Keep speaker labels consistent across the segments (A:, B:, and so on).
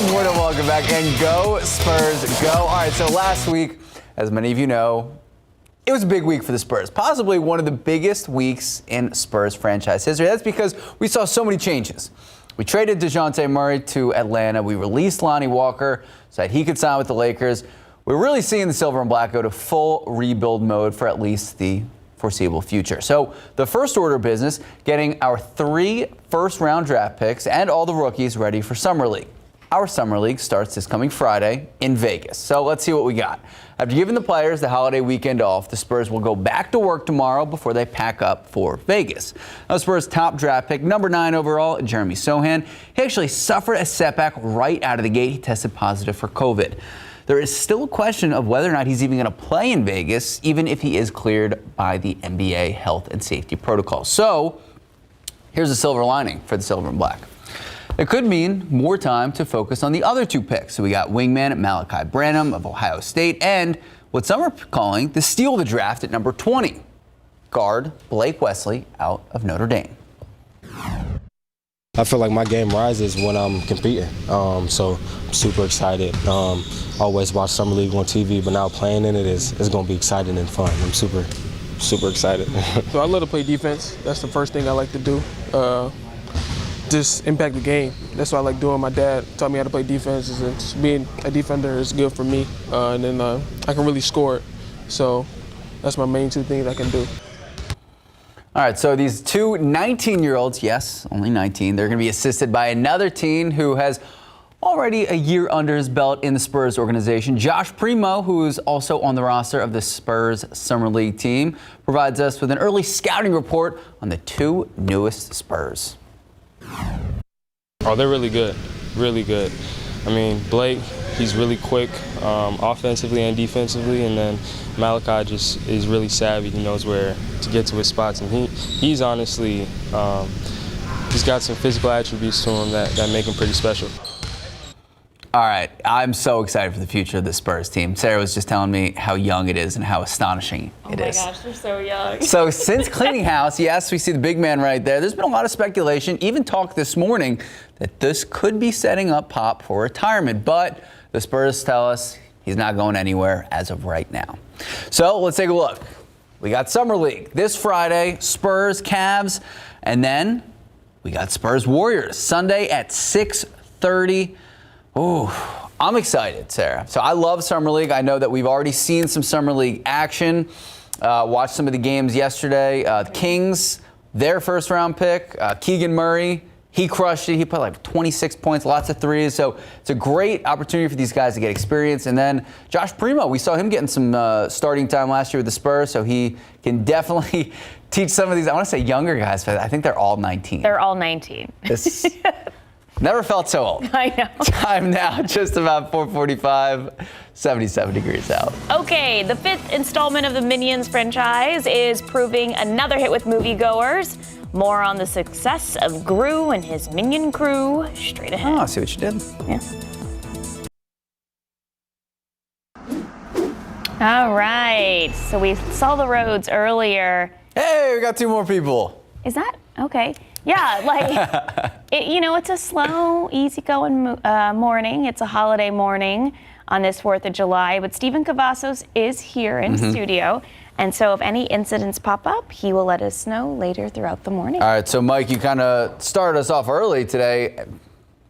A: Good morning, welcome back, and go Spurs, go. All right, so last week, as many of you know, it was a big week for the Spurs, possibly one of the biggest weeks in Spurs franchise history. That's because we saw so many changes. We traded DeJounte Murray to Atlanta. We released Lonnie Walker so that he could sign with the Lakers. We're really seeing the Silver and Black go to full rebuild mode for at least the foreseeable future. So the first order of business, getting our 3 first-round draft picks and all the rookies ready for Summer League. Our Summer League starts this coming Friday in Vegas. So let's see what we got. After giving the players the holiday weekend off, the Spurs will go back to work tomorrow before they pack up for Vegas. Now, Spurs' top draft pick, number 9 overall, Jeremy Sohan, he actually suffered a setback right out of the gate. He tested positive for COVID. There is still a question of whether or not he's even going to play in Vegas, even if he is cleared by the NBA health and safety protocol. So here's a silver lining for the Silver and Black. It could mean more time to focus on the other 2 picks. So we got wingman Malachi Branham of Ohio State and what some are calling the steal of the draft at number 20, guard Blake Wesley out of Notre Dame.
B: I feel like my game rises when I'm competing, so I'm super excited. Always watch Summer League on TV, but now playing in it is going to be exciting and fun. I'm super excited.
C: So I love to play defense. That's the first thing I like to do. Just impact the game. That's what I like doing. My dad taught me how to play defense. And being a defender is good for me, and then I can really score it. So that's my main 2 things I can do.
A: All right, so these 2 19-year-olds, yes, only 19, they're going to be assisted by another teen who has already a year under his belt in the Spurs organization. Josh Primo, who is also on the roster of the Spurs Summer League team, provides us with an early scouting report on the 2 newest Spurs.
B: Oh, they're really good, really good. I mean, Blake, he's really quick offensively and defensively, and then Malachi just is really savvy. He knows where to get to his spots, and he's honestly, he's got some physical attributes to him that make him pretty special.
A: All right, I'm so excited for the future of the Spurs team. Sarah was just telling me how young it is and how astonishing it is.
D: Oh my gosh, they're so young.
A: So since cleaning house, yes, we see the big man right there. There's been a lot of speculation, even talk this morning, that this could be setting up Pop for retirement. But the Spurs tell us he's not going anywhere as of right now. So let's take a look. We got Summer League this Friday, Spurs, Cavs, and then we got Spurs Warriors Sunday at 6:30. Oh, I'm excited, Sarah. So I love Summer League. I know that we've already seen some Summer League action. Watched some of the games yesterday. The Kings, their first-round pick, Keegan Murray, he crushed it. He put like 26 points, lots of threes. So it's a great opportunity for these guys to get experience. And then Josh Primo, we saw him getting some starting time last year with the Spurs, so he can definitely teach some of these, I want to say younger guys, but I think they're all 19.
D: They're all 19.
A: This never felt so old.
D: I know.
A: Time now, just about 4:45, 77 degrees out.
D: Okay, the 5th installment of the Minions franchise is proving another hit with moviegoers. More on the success of Gru and his Minion crew straight ahead.
A: Oh, I see what you did.
D: Yeah. All right, so we saw the roads earlier.
A: Hey, we got 2 more people.
D: Is that okay? Yeah, like, it's a slow, easygoing morning. It's a holiday morning on this 4th of July, but Stephen Cavazos is here in studio. And so if any incidents pop up, he will let us know later throughout the morning.
A: All right, so Mike, you kind of started us off early today.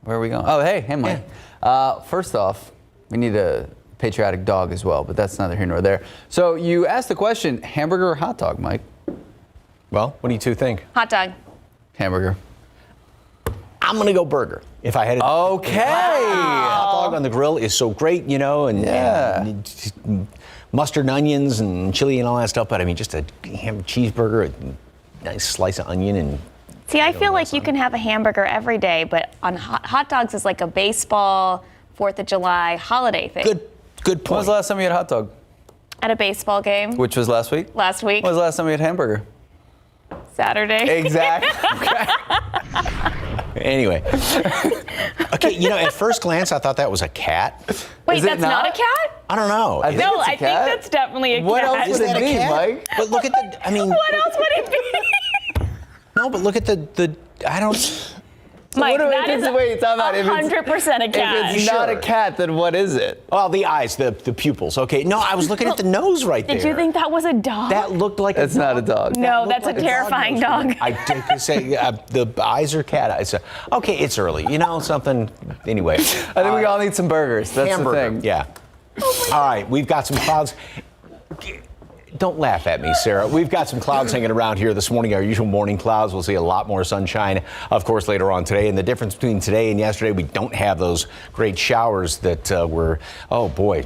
A: Where are we going? Oh, hey, Mike. Yeah. First off, we need a patriotic dog as well, but that's neither here nor there. So you asked the question, hamburger or hot dog, Mike?
E: Well, what do you 2 think?
D: Hot dog.
A: Hamburger.
E: I'm going to go burger. If I had it.
A: Okay.
E: Hot dog on the grill is so great, and mustard and onions and chili and all that stuff, but I mean, just a ham cheeseburger, a nice slice of onion and...
D: See, I feel like you can have a hamburger every day, but on hot dogs is like a baseball, 4th of July holiday thing.
E: Good point.
A: When was the last time you had a hot dog?
D: At a baseball game.
A: Which was last week?
D: Last week.
A: When was the last time you had a hamburger?
D: Saturday.
A: Exactly.
E: Anyway. Okay, at first glance, I thought that was a cat.
D: Wait, that's not a cat?
E: I don't know.
A: I think
D: No,
A: it's a
D: I
A: cat.
D: think that's definitely a cat.
A: What else
E: Is
A: would
E: that
A: it
E: a
A: be,
E: cat?
A: Mike?
E: But look at the,
D: What else would it be?
E: No, but look at the I don't,
D: Mike,
A: What do we-
D: that is
A: wait, time out. If it's-
D: 100% a cat.
A: If it's not a cat, then what is it?
E: Well, the eyes, the pupils. Okay, no, I was looking at the nose right there.
D: Did you think that was a dog?
E: that looked like
A: It's
E: a dog?
A: not a dog.
D: No,
E: That
D: that's a
E: looked like
D: terrifying
E: nose.
D: dog.
E: I did say the eyes are cat eyes. Okay, it's early. You know something. Anyway,
A: I think we all need some burgers. That's
E: hamburger.
A: the thing.
E: Yeah. All right, we've got some clouds. Don't laugh at me, Sarah. We've got some clouds hanging around here this morning, our usual morning clouds. We'll see a lot more sunshine, of course, later on today. And the difference between today and yesterday, we don't have those great showers that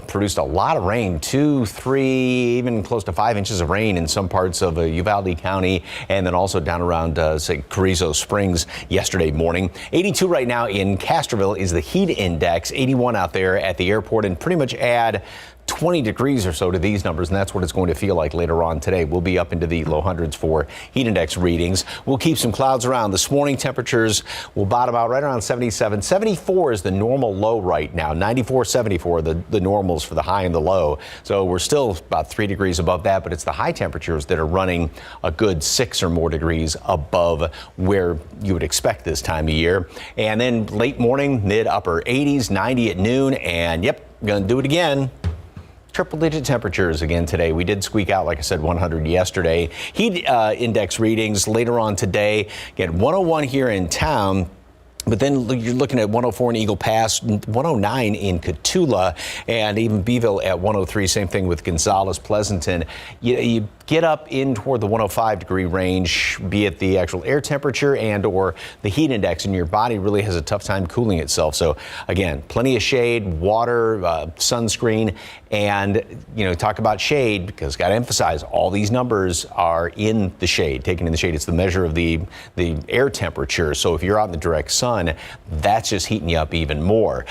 E: produced a lot of rain. 2, 3, even close to 5 inches of rain in some parts of Uvalde County, and then also down around, say, Carrizo Springs yesterday morning. 82 right now in Castroville is the heat index, 81 out there at the airport, and pretty much add 20 degrees or so to these numbers, and that's what it's going to feel like later on today. We'll be up into the low hundreds for heat index readings. We'll keep some clouds around. This morning, temperatures will bottom out right around 77. 74 is the normal low right now. 94, 74, the normals for the high and the low. So we're still about 3 degrees above that, but it's the high temperatures that are running a good 6 or more degrees above where you would expect this time of year. And then late morning, mid upper 80s, 90 at noon, and yep, gonna do it again. Triple-digit temperatures again today. We did squeak out, like I said, 100 yesterday. Heat index readings later on today. Get 101 here in town. But then you're looking at 104 in Eagle Pass, 109 in Cotulla, and even Beeville at 103. Same thing with Gonzales, Pleasanton. You get up in toward the 105 degree range, be it the actual air temperature and or the heat index, and your body really has a tough time cooling itself. So again, plenty of shade, water, sunscreen, and talk about shade, because got to emphasize all these numbers are in the shade, taken in the shade. It's the measure of the air temperature. So if you're out in the direct sun, that's just heating you up even more.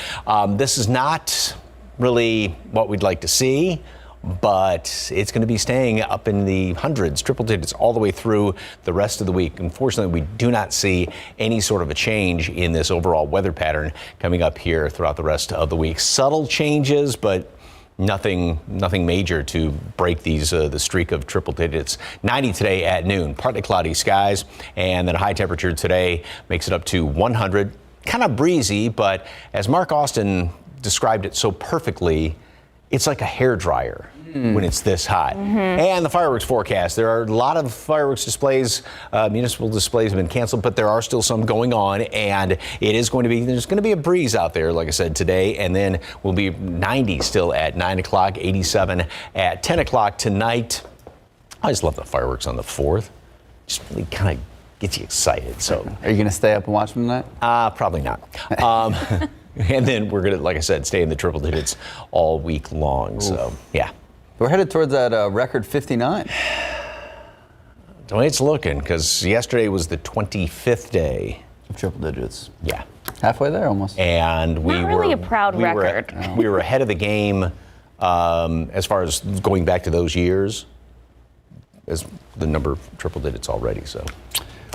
E: This is not really what we'd like to see, but it's going to be staying up in the hundreds, triple digits, all the way through the rest of the week. Unfortunately, we do not see any sort of a change in this overall weather pattern coming up here throughout the rest of the week. Subtle changes, but nothing major to break these the streak of triple digits. 90 today at noon, partly cloudy skies, and then a high temperature today makes it up to 100. Kind of breezy, but as Mark Austin described it so perfectly, it's like a hairdryer when it's this hot. And the fireworks forecast. There are a lot of fireworks displays, municipal displays have been canceled, but there are still some going on, and there's going to be a breeze out there, like I said, today, and then we'll be 90 still at 9 o'clock, 87 at 10 o'clock tonight. I just love the fireworks on the 4th. Just really kind of gets you excited. So,
A: Are you going to stay up and watch them tonight?
E: probably not. And then we're going to, like I said, stay in the triple digits all week long. So, yeah.
A: We're headed towards that record 59.
E: The way it's looking, because yesterday was the 25th day.
A: Triple digits.
E: Yeah.
A: Halfway there almost.
E: And we
D: Not really
E: were
D: a proud
E: we
D: record.
E: We were ahead of the game as far as going back to those years, as the number of triple digits already. So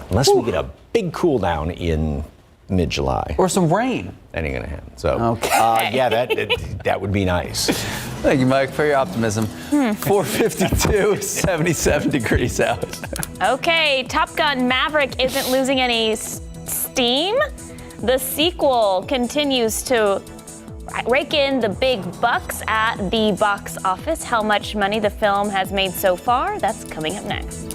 E: unless we get a big cool down in mid-July.
A: Or some rain.
E: That ain't gonna happen. So,
A: Okay.
E: yeah, that would be nice.
A: Thank you, Mike, for your optimism. 452, 77 degrees out.
D: Okay, Top Gun Maverick isn't losing any steam. The sequel continues to rake in the big bucks at the box office. How much money the film has made so far? That's coming up next.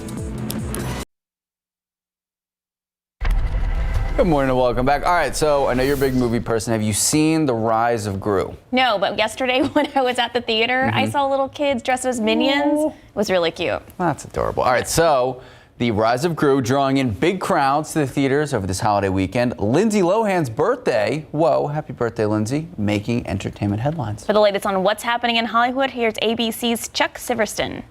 A: Good morning and welcome back. All right, so I know you're a big movie person. Have you seen The Rise of Gru?
D: No, but yesterday when I was at the theater, I saw little kids dressed as minions. It was really cute.
A: That's adorable. All right, so The Rise of Gru drawing in big crowds to the theaters over this holiday weekend. Lindsay Lohan's birthday, whoa, happy birthday, Lindsay, making entertainment headlines.
D: For the latest on what's happening in Hollywood, here's ABC's Chuck Siverston.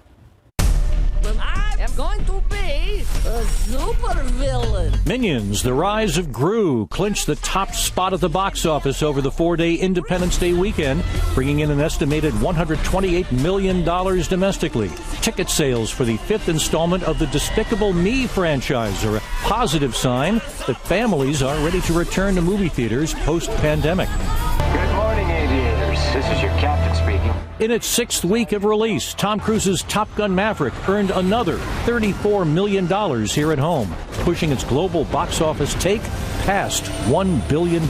F: Well, I am going to be a super villain.
G: Minions, The Rise of Gru clinched the top spot at the box office over the 4-day Independence Day weekend, bringing in an estimated $128 million domestically. Ticket sales for the 5th installment of the Despicable Me franchise are a positive sign that families are ready to return to movie theaters post-pandemic.
H: Good morning, aviators. This is your captain speaking.
G: In its 6th week of release, Tom Cruise's Top Gun Maverick earned another $34 million here at home, pushing its global box office take past $1 billion.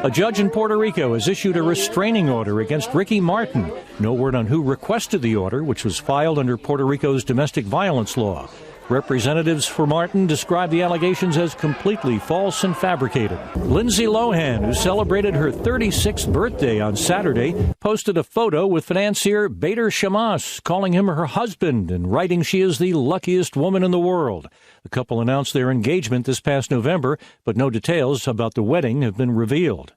G: A judge in Puerto Rico has issued a restraining order against Ricky Martin. No word on who requested the order, which was filed under Puerto Rico's domestic violence law. Representatives for Martin described the allegations as completely false and fabricated. Lindsay Lohan, who celebrated her 36th birthday on Saturday, posted a photo with financier Bader Shamas, calling him her husband and writing she is the luckiest woman in the world. The couple announced their engagement this past November, but no details about the wedding have been revealed.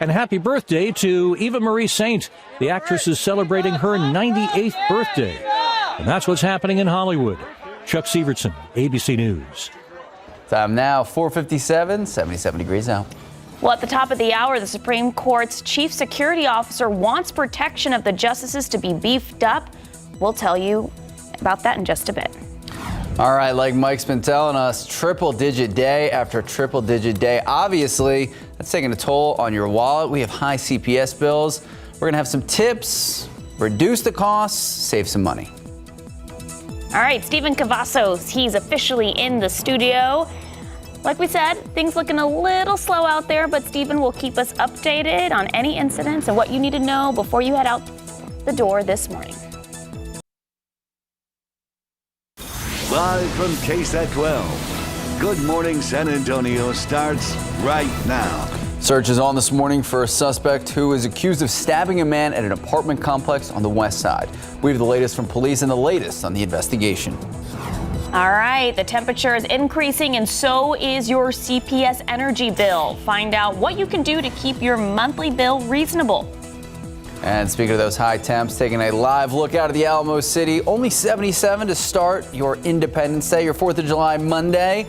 G: And happy birthday to Eva Marie Saint. The actress is celebrating her 98th birthday. And that's what's happening in Hollywood. Chuck Sievertson, ABC News.
A: Time now, 4:57, 77 degrees out.
D: Well, at the top of the hour, the Supreme Court's chief security officer wants protection of the justices to be beefed up. We'll tell you about that in just a bit.
A: All right, like Mike's been telling us, triple-digit day after triple-digit day. Obviously, that's taking a toll on your wallet. We have high CPS bills. We're going to have some tips, reduce the costs, save some money.
D: All right, Stephen Cavazos, he's officially in the studio. Like we said, things looking a little slow out there, but Stephen will keep us updated on any incidents and what you need to know before you head out the door this morning.
H: Live from KSAT 12. Good Morning San Antonio starts right now.
A: Search is on this morning for a suspect who is accused of stabbing a man at an apartment complex on the west side. We have the latest from police and the latest on the investigation.
D: All right, the temperature is increasing and so is your CPS energy bill. Find out what you can do to keep your monthly bill reasonable.
A: And speaking of those high temps, taking a live look out of the Alamo City, only 77 to start your Independence Day, your 4th of July Monday.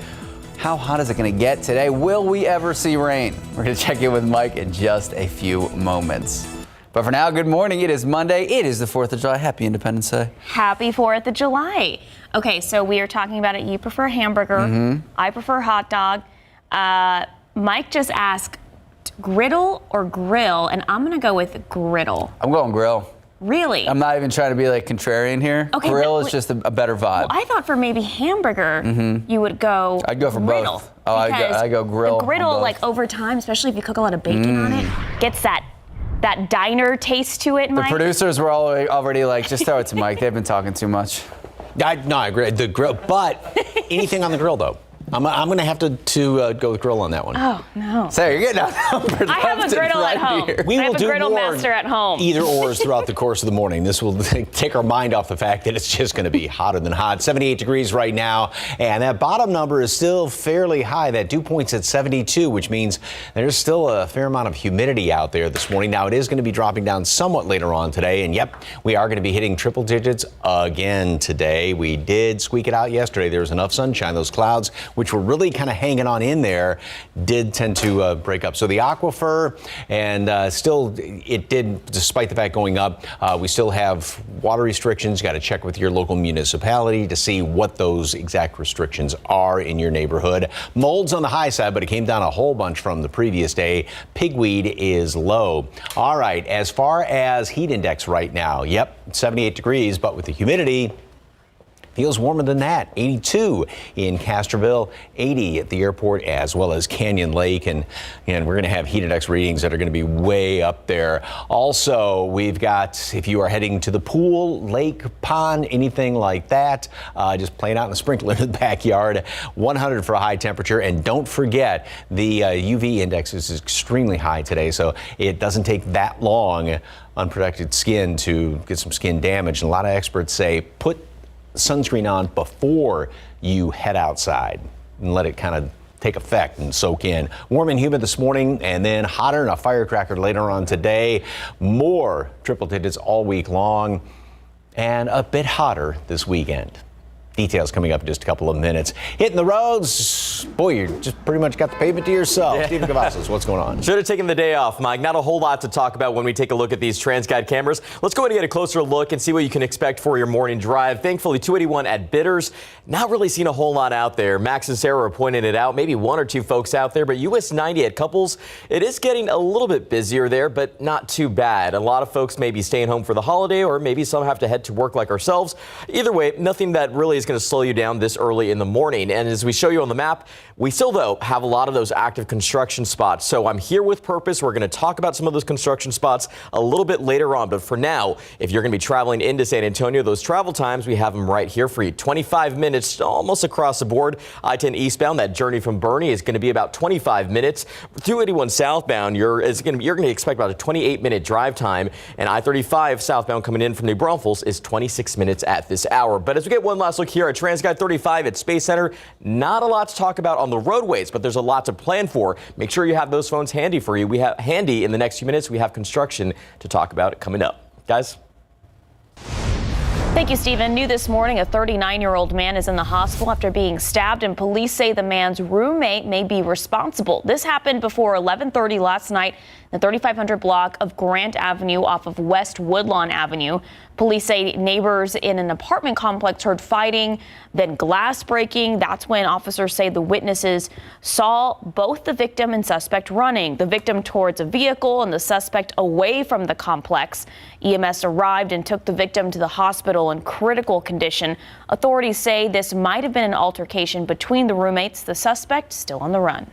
A: How hot is it going to get today? Will we ever see rain? We're going to check in with Mike in just a few moments. But for now, good morning. It is Monday. It is the 4th of July. Happy Independence Day.
D: Happy 4th of July. Okay, so we are talking about it. You prefer hamburger.
A: Mm-hmm.
D: I prefer hot dog. Mike just asked griddle or grill, and I'm going to go with griddle.
A: I'm going grill.
D: Really?
A: I'm not even trying to be like contrarian here. Okay, grill is just a better vibe.
D: Well, I thought for maybe hamburger, you would go
A: I'd go for
D: griddle.
A: both. Oh, I go grill.
D: The griddle, like over time, especially if you cook a lot of bacon on it, gets that diner taste to it, Mike.
A: The producers were already like, just throw it to Mike. They've been talking too much.
E: I agree. The grill, but anything on the grill, though. I'm going to have to go with grill on that one.
D: Oh, no.
A: So you're getting outnumbered.
D: I have a griddle at home.
E: We will
D: I have a
E: do
D: griddle
E: more
D: master at home.
E: Either ors throughout the course of the morning. This will take our mind off the fact that it's just going to be hotter than hot. 78 degrees right now, and that bottom number is still fairly high. That dew point's at 72, which means there's still a fair amount of humidity out there this morning. Now, it is going to be dropping down somewhat later on today, and yep, we are going to be hitting triple digits again today. We did squeak it out yesterday. There was enough sunshine. Those clouds, which were really kind of hanging on in there, did tend to break up. So the aquifer, and still it did, despite the fact going up, we still have water restrictions. You got to check with your local municipality to see what those exact restrictions are in your neighborhood. Mold's on the high side, but it came down a whole bunch from the previous day. Pigweed is low. All right, as far as heat index right now, yep, 78 degrees, but with the humidity, feels warmer than that. 82 in Castroville, 80 at the airport, as well as Canyon Lake. And we're going to have heat index readings that are going to be way up there. Also, we've got, if you are heading to the pool, lake, pond, anything like that, just playing out in the sprinkler in the backyard, 100 for a high temperature. And don't forget, the UV index is extremely high today, so it doesn't take that long unprotected skin to get some skin damage. And a lot of experts say put sunscreen on before you head outside and let it kind of take effect and soak in. Warm and humid this morning, and then hotter than a firecracker later on today. More triple digits all week long, and a bit hotter this weekend. Details coming up in just a couple of minutes. Hitting the roads, boy, you just pretty much got the pavement to yourself. Stephen Cavazos, what's going on?
I: Should have taken the day off, Mike. Not a whole lot to talk about when we take a look at these TransGuide cameras. Let's go ahead and get a closer look and see what you can expect for your morning drive. Thankfully, 281 at Bitters, not really seeing a whole lot out there. Max and Sarah are pointing it out, maybe one or two folks out there, but US 90 at Couples, it is getting a little bit busier there, but not too bad. A lot of folks may be staying home for the holiday, or maybe some have to head to work like ourselves. Either way, nothing that really is going to slow you down this early in the morning. And as we show you on the map, we still, though, have a lot of those active construction spots. So I'm here with purpose. We're going to talk about some of those construction spots a little bit later on. But for now, if you're going to be traveling into San Antonio, those travel times, we have them right here for you. 25 minutes almost across the board. I-10 eastbound, that journey from Bernie is going to be about 25 minutes. 281 southbound, you're going to expect about a 28-minute drive time. And I-35 southbound coming in from New Braunfels is 26 minutes at this hour. But as we get one last look here at TransGuide 35 at Space Center, not a lot to talk about on the roadways, but there's a lot to plan for. Make sure you have those phones handy for you. We have handy in the next few minutes. We have construction to talk about coming up. Guys?
D: Thank you, Stephen. New this morning, a 39-year-old man is in the hospital after being stabbed, and police say the man's roommate may be responsible. This happened before 11:30 last night in the 3500 block of Grant Avenue off of West Woodlawn Avenue. Police say neighbors in an apartment complex heard fighting, then glass breaking. That's when officers say the witnesses saw both the victim and suspect running, the victim towards a vehicle and the suspect away from the complex. EMS arrived and took the victim to the hospital in critical condition. Authorities say this might have been an altercation between the roommates. The suspect still on the run.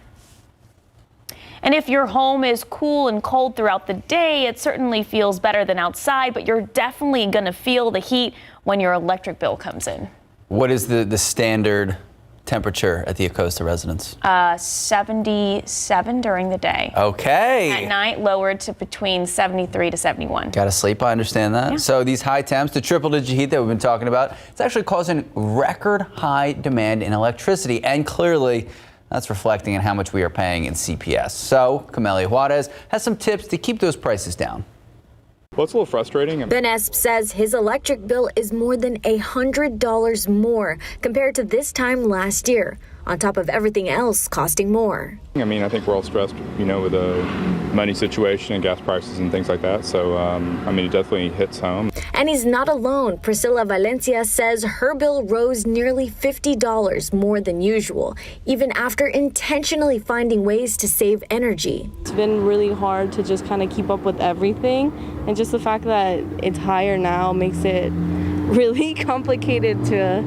D: And if your home is cool and cold throughout the day, it certainly feels better than outside, but you're definitely going to feel the heat when your electric bill comes in.
A: What is the standard temperature at the Acosta residence?
D: 77 during the day.
A: Okay.
D: At night, lowered to between 73 to 71.
A: Got to sleep, I understand that.
D: Yeah.
A: So these high temps, the triple-digit heat that we've been talking about, it's actually causing record high demand in electricity, and clearly that's reflecting in how much we are paying in CPS. So Camelia Juarez has some tips to keep those prices down.
J: Well, it's a little frustrating.
K: Ben Esp says his electric bill is more than $100 more compared to this time last year, on top of everything else costing more.
J: I mean, I think we're all stressed, with the money situation and gas prices and things like that. So, I mean, it definitely hits home.
K: And he's not alone. Priscilla Valencia says her bill rose nearly $50 more than usual, even after intentionally finding ways to save energy.
L: It's been really hard to just kind of keep up with everything. And just the fact that it's higher now makes it really complicated to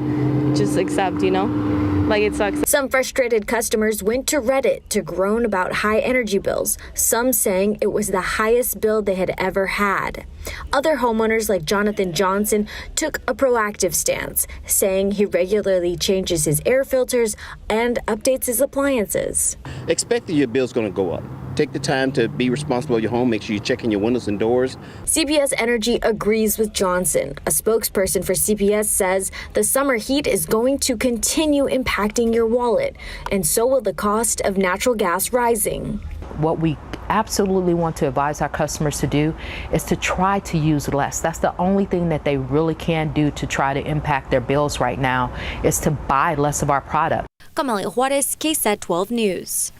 L: just accept, Like, it sucks.
K: Some frustrated customers went to Reddit to groan about high energy bills, some saying it was the highest bill they had ever had. Other homeowners like Jonathan Johnson took a proactive stance, saying he regularly changes his air filters and updates his appliances.
M: Expect that your bill's going to go up. Take the time to be responsible at your home. Make sure you're checking your windows and doors.
K: CPS Energy agrees with Johnson. A spokesperson for CPS says the summer heat is going to continue impacting your wallet, and so will the cost of natural gas rising.
N: What we absolutely want to advise our customers to do is to try to use less. That's the only thing that they really can do to try to impact their bills right now, is to buy less of our product.
K: Camelia Juarez, KSAT 12 News.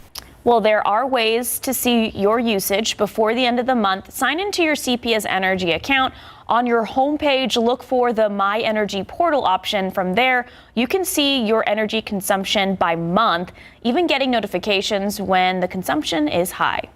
D: Well, there are ways to see your usage before the end of the month. Sign into your CPS Energy account. On your homepage, look for the My Energy portal option. From there, you can see your energy consumption by month, even getting notifications when the consumption is high.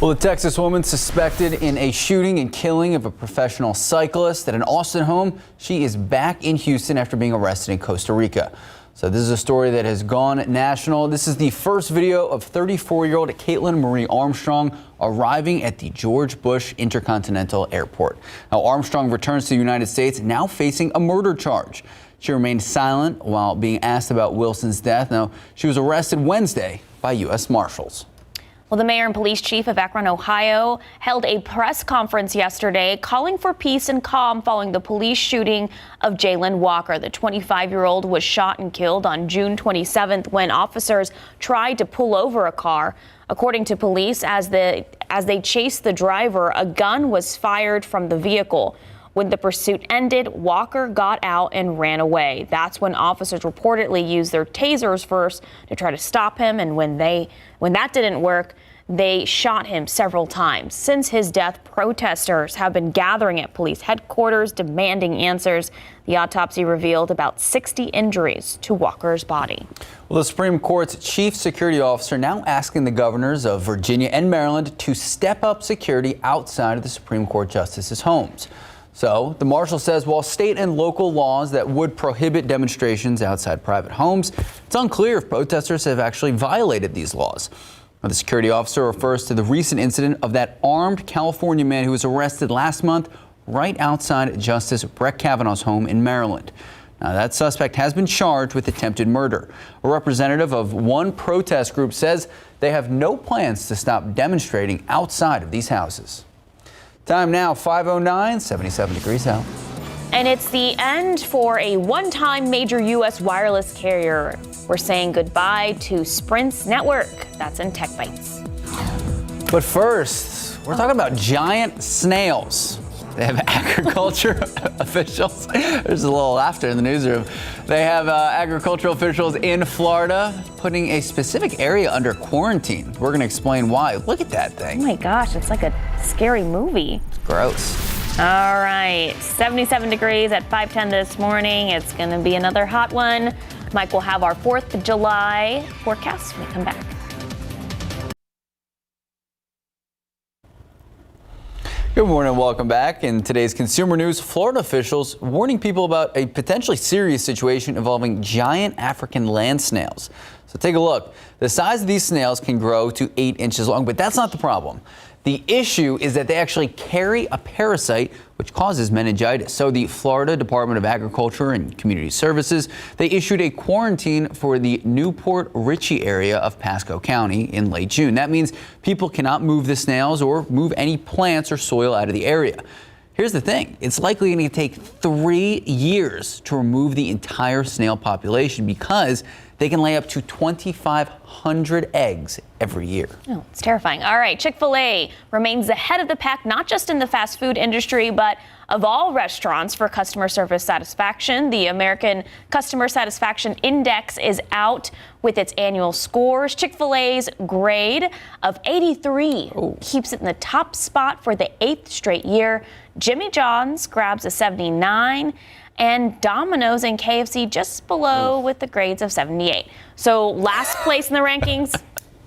A: Well, the Texas woman suspected in a shooting and killing of a professional cyclist at an Austin home, she is back in Houston after being arrested in Costa Rica. So this is a story that has gone national. This is the first video of 34-year-old Caitlin Marie Armstrong arriving at the George Bush Intercontinental Airport. Now, Armstrong returns to the United States, now facing a murder charge. She remained silent while being asked about Wilson's death. Now, she was arrested Wednesday by U.S. Marshals.
D: Well, the mayor and police chief of Akron, Ohio, held a press conference yesterday calling for peace and calm following the police shooting of Jalen Walker. The 25-year-old was shot and killed on June 27th when officers tried to pull over a car. According to police, as they chased the driver, a gun was fired from the vehicle. When the pursuit ended, Walker got out and ran away. That's when officers reportedly used their tasers first to try to stop him, and when that didn't work, they shot him several times. Since his death, protesters have been gathering at police headquarters demanding answers. The autopsy revealed about 60 injuries to Walker's body.
A: Well, the Supreme Court's chief security officer now asking the governors of Virginia and Maryland to step up security outside of the Supreme Court justices' homes. So the marshal says while state and local laws that would prohibit demonstrations outside private homes, it's unclear if protesters have actually violated these laws. Now, the security officer refers to the recent incident of that armed California man who was arrested last month right outside Justice Brett Kavanaugh's home in Maryland. Now, that suspect has been charged with attempted murder. A representative of one protest group says they have no plans to stop demonstrating outside of these houses. Time now, 5:09, 77 degrees out.
D: And it's the end for a one-time major U.S. wireless carrier. We're saying goodbye to Sprint's network. That's in Tech Bites.
A: But first, we're talking about giant snails. They have agriculture officials. There's a little laughter in the newsroom. They have agricultural officials in Florida putting a specific area under quarantine. We're going to explain why. Look at that thing.
D: Oh my gosh, it's like a scary movie.
A: Gross.
D: All right, 77 degrees at 5:10 this morning. It's going to be another hot one. Mike will have our 4th of July forecast when we come back.
A: Good morning, welcome back. In today's consumer news, Florida officials warning people about a potentially serious situation involving giant African land snails. So take a look. The size of these snails can grow to 8 inches long, but that's not the problem. The issue is that they actually carry a parasite which causes meningitis. So the Florida Department of Agriculture and Community Services, they issued a quarantine for the Newport Richey area of Pasco County in late June. That means people cannot move the snails or move any plants or soil out of the area. Here's the thing, it's likely going to take 3 years to remove the entire snail population because they can lay up to 2,500 eggs every year.
D: Oh, it's terrifying. All right, Chick-fil-A remains ahead of the pack, not just in the fast food industry, but of all restaurants for customer service satisfaction. The American Customer Satisfaction Index is out with its annual scores. Chick-fil-A's grade of 83 keeps it in the top spot for the 8th straight year. Jimmy John's grabs a 79. And Domino's and KFC just below with the grades of 78. So last place in the rankings,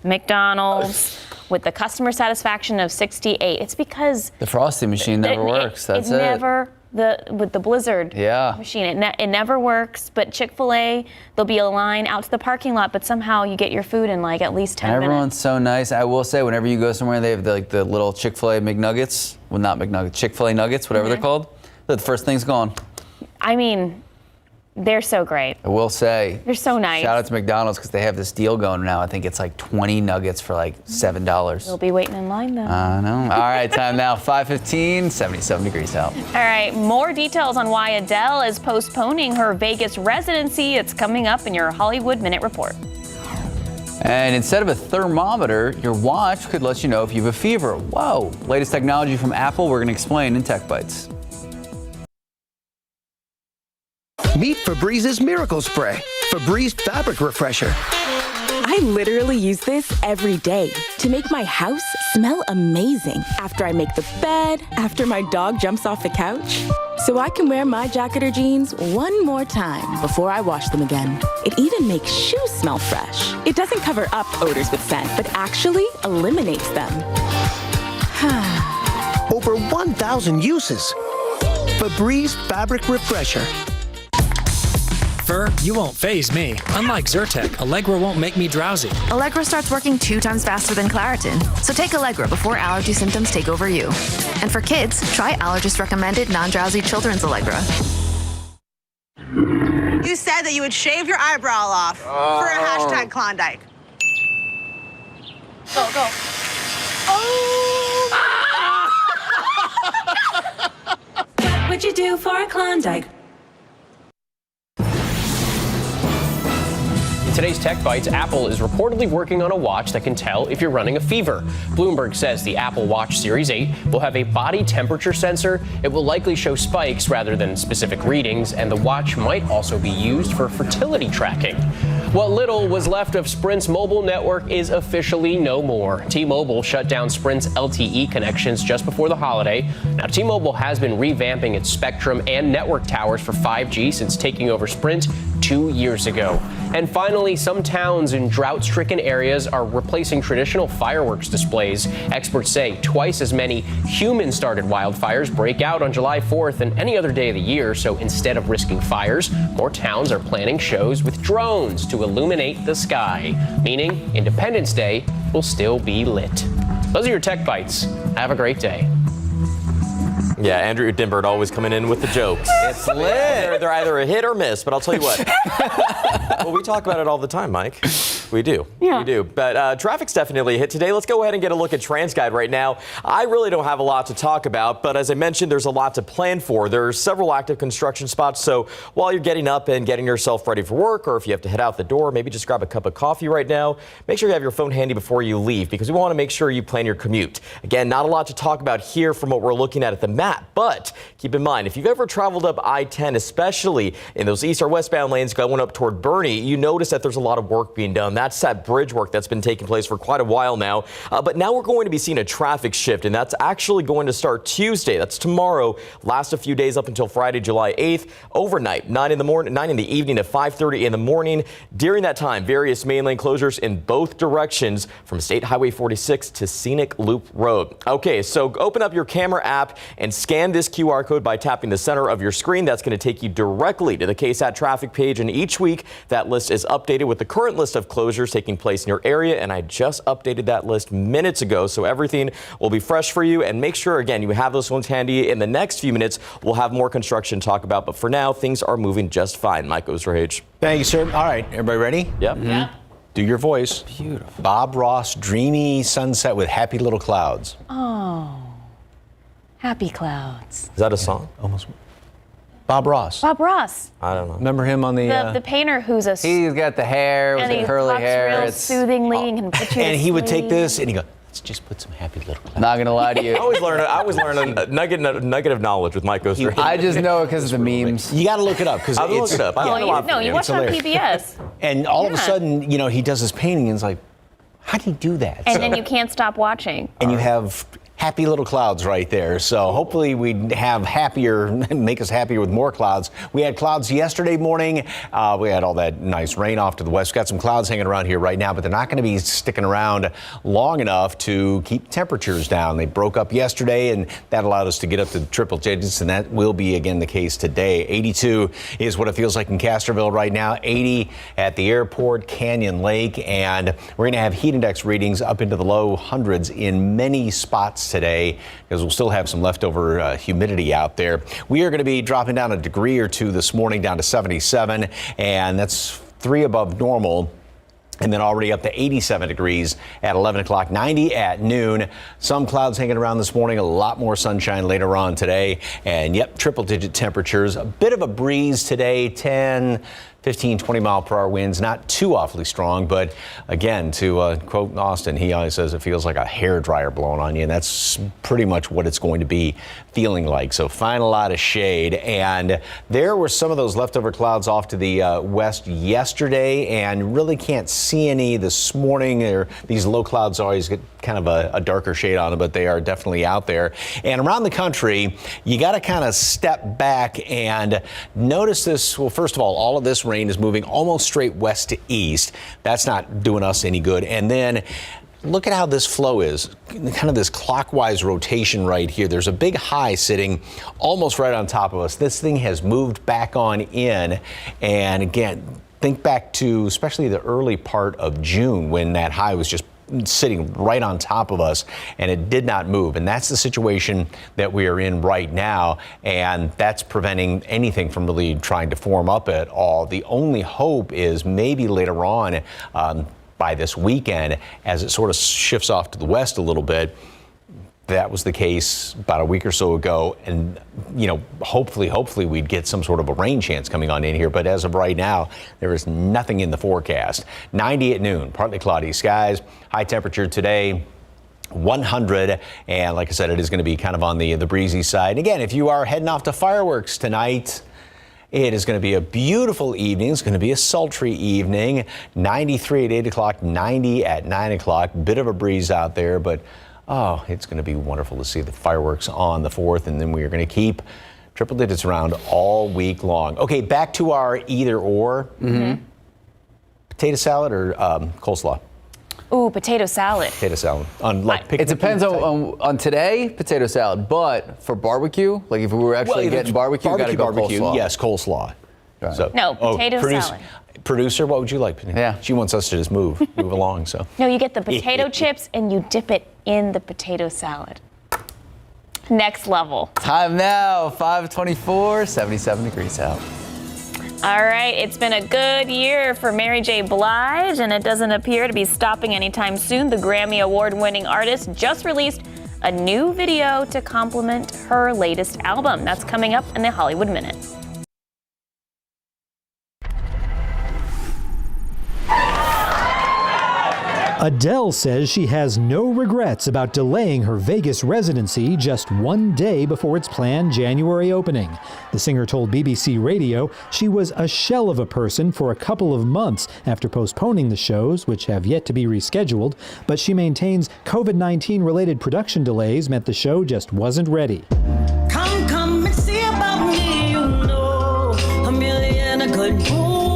D: McDonald's with the customer satisfaction of 68. It's because
A: the frosty machine never works. That's it.
D: With the Blizzard machine, it never works. But Chick-fil-A, there'll be a line out to the parking lot, but somehow you get your food in like at least 10 minutes.
A: Everyone's so nice. I will say, whenever you go somewhere, they have the little Chick-fil-A McNuggets. Well, not McNuggets, Chick-fil-A Nuggets, whatever they're called. The first thing's gone.
D: I mean, they're so great.
A: I will say.
D: They're so nice.
A: Shout out to McDonald's because they have this deal going now. I think it's like 20 nuggets for like $7.
D: You'll be waiting in line though.
A: I know. All right, time now, 5:15, 77 degrees out.
D: All right, more details on why Adele is postponing her Vegas residency. It's coming up in your Hollywood Minute Report.
A: And instead of a thermometer, your watch could let you know if you have a fever. Whoa. Latest technology from Apple, we're going to explain in Tech Bites.
O: Meet Febrez's Miracle Spray, Febreze Fabric Refresher.
P: I literally use this every day to make my house smell amazing. After I make the bed, after my dog jumps off the couch. So I can wear my jacket or jeans one more time before I wash them again. It even makes shoes smell fresh. It doesn't cover up odors with scent, but actually eliminates them.
O: Over 1,000 uses. Febreze Fabric Refresher.
Q: You won't faze me. Unlike Zyrtec, Allegra won't make me drowsy.
R: Allegra starts working 2 times faster than Claritin. So take Allegra before allergy symptoms take over you. And for kids, try allergist-recommended non-drowsy children's Allegra.
S: You said that you would shave your eyebrow off for a hashtag Klondike. Go, go.
T: What would you do for a Klondike?
U: today's Tech Bites, Apple is reportedly working on a watch that can tell if you're running a fever. Bloomberg says the Apple Watch Series 8 will have a body temperature sensor. It will likely show spikes rather than specific readings, and the watch might also be used for fertility tracking. What little was left of Sprint's mobile network is officially no more. T-Mobile shut down Sprint's LTE connections just before the holiday. Now, T-Mobile has been revamping its spectrum and network towers for 5G since taking over Sprint 2 years ago. And finally, some towns in drought-stricken areas are replacing traditional fireworks displays. Experts say twice as many human-started wildfires break out on July 4th than any other day of the year. So instead of risking fires, more towns are planning shows with drones to illuminate the sky, meaning Independence Day will still be lit. Those are your Tech Bites. Have a great day.
I: Yeah, Andrew Dimbert always coming in with the jokes.
A: It's lit.
I: They're either a hit or miss, but I'll tell you what. Well, we talk about it all the time, Mike. We do.
D: Yeah.
I: We do. But traffic's definitely a hit today. Let's go ahead and get a look at TransGuide right now. I really don't have a lot to talk about, but as I mentioned, there's a lot to plan for. There are several active construction spots, so while you're getting up and getting yourself ready for work, or if you have to head out the door, maybe just grab a cup of coffee right now. Make sure you have your phone handy before you leave, because we want to make sure you plan your commute. Again, not a lot to talk about here from what we're looking at the map, but keep in mind, if you've ever traveled up I-10, especially in those east or westbound lanes going up toward Bernie, you notice that there's a lot of work being done. That's that bridge work that's been taking place for quite a while now. But now we're going to be seeing a traffic shift, and that's actually going to start Tuesday. That's tomorrow, last a few days up until Friday, July 8th, overnight, 9 in the evening to 5:30 in the morning. During that time, various main lane closures in both directions from State Highway 46 to Scenic Loop Road. Okay, so open up your camera app and scan this QR code by tapping the center of your screen. That's going to take you directly to the KSAT traffic page, and each week that list is updated with the current list of closures taking place in your area, and I just updated that list minutes ago, so everything will be fresh for you. And make sure, again, you have those ones handy. In the next few minutes, we'll have more construction to talk about, but for now, things are moving just fine. Mike Osterhage.
E: Thank you, sir. All right, everybody ready?
I: Yep.
D: Yeah.
E: Do your voice.
A: Beautiful.
E: Bob Ross, dreamy sunset with happy little clouds.
D: Oh, happy clouds.
I: Is that a song?
E: Almost. Bob Ross.
D: Bob Ross,
I: I don't know.
E: Remember him on
D: the painter who's a
A: He's got the hair with
D: and
A: the
D: he
A: curly
D: talks
A: hair.
D: real
A: It's
D: soothingly and can put you to
E: and he would take
D: sleep.
E: this and he go, let's just put some happy little clouds.
A: not gonna lie to you.
I: I always learn a nugget of knowledge with Mike Osterhage.
A: I just know it because of the memes.
E: You got to look it up because
I: I'll look it up. I learned a lot from
D: you watch on PBS.
E: And all of a
D: Yeah.
E: sudden, he does his painting and it's like, how do you do that?
D: And then you can't stop watching.
E: And you have happy little clouds right there. So hopefully we have make us happier with more clouds. We had clouds yesterday morning. We had all that nice rain off to the west. Got some clouds hanging around here right now, but they're not going to be sticking around long enough to keep temperatures down. They broke up yesterday, and that allowed us to get up to triple digits, and that will be again the case today. 82 is what it feels like in Castroville right now. 80 at the airport, Canyon Lake, and we're going to have heat index readings up into the low hundreds in many spots today, because we'll still have some leftover humidity out there. We are going to be dropping down a degree or two this morning, down to 77, and that's 3 above normal. And then already up to 87 degrees at 11 o'clock, 90 at noon. Some clouds hanging around this morning, a lot more sunshine later on today. And yep, triple digit temperatures. A bit of a breeze today, 10, 15, 20 mile per hour winds, not too awfully strong. But again, to quote Austin, he always says it feels like a hairdryer blowing on you. And that's pretty much what it's going to be feeling like. So find a lot of shade. And there were some of those leftover clouds off to the west yesterday, and really can't see any this morning. These low clouds always get kind of a darker shade on them, but they are definitely out there. And around the country, you got to kind of step back and notice this. Well, first of all of this rain is moving almost straight west to east. That's not doing us any good. And then look at how this flow is, kind of this clockwise rotation right here. There's a big high sitting almost right on top of us. This thing has moved back on in. And again, think back to especially the early part of June when that high was just sitting right on top of us and it did not move. And that's the situation that we are in right now. And that's preventing anything from really trying to form up at all. The only hope is maybe later on by this weekend, as it sort of shifts off to the west a little bit, that was the case about a week or so ago. And, hopefully we'd get some sort of a rain chance coming on in here. But as of right now, there is nothing in the forecast. 90 at noon, partly cloudy skies, high temperature today, 100. And like I said, it is going to be kind of on the breezy side. And again, if you are heading off to fireworks tonight, it is going to be a beautiful evening. It's going to be a sultry evening. 93 at 8 o'clock, 90 at 9 o'clock. Bit of a breeze out there, but it's going to be wonderful to see the fireworks on the 4th. And then we are going to keep triple digits around all week long. Okay, back to our either or.
A: Mm-hmm.
E: Potato salad or coleslaw?
D: Ooh, potato salad.
E: Potato salad.
A: It depends on today, potato salad. But for barbecue, like if we were actually getting barbecue, got to go
E: barbecue.
A: coleslaw.
E: Yes, coleslaw.
A: Right.
E: So,
D: No, potato salad.
E: Producer, what would you like?
A: Yeah.
E: She wants us to just move along. So.
D: No, you get the potato chips and you dip it in the potato salad. Next level.
A: Time now, 5:24, 77 degrees out.
D: All right, it's been a good year for Mary J. Blige, and it doesn't appear to be stopping anytime soon. The Grammy Award-winning artist just released a new video to complement her latest album. That's coming up in the Hollywood Minute.
C: Adele says she has no regrets about delaying her Vegas residency just one day before its planned January opening. The singer told BBC Radio she was a shell of a person for a couple of months after postponing the shows, which have yet to be rescheduled, but she maintains COVID-19 related production delays meant the show just wasn't ready.
T: Come and see about me, you know, I'm really in a good mood.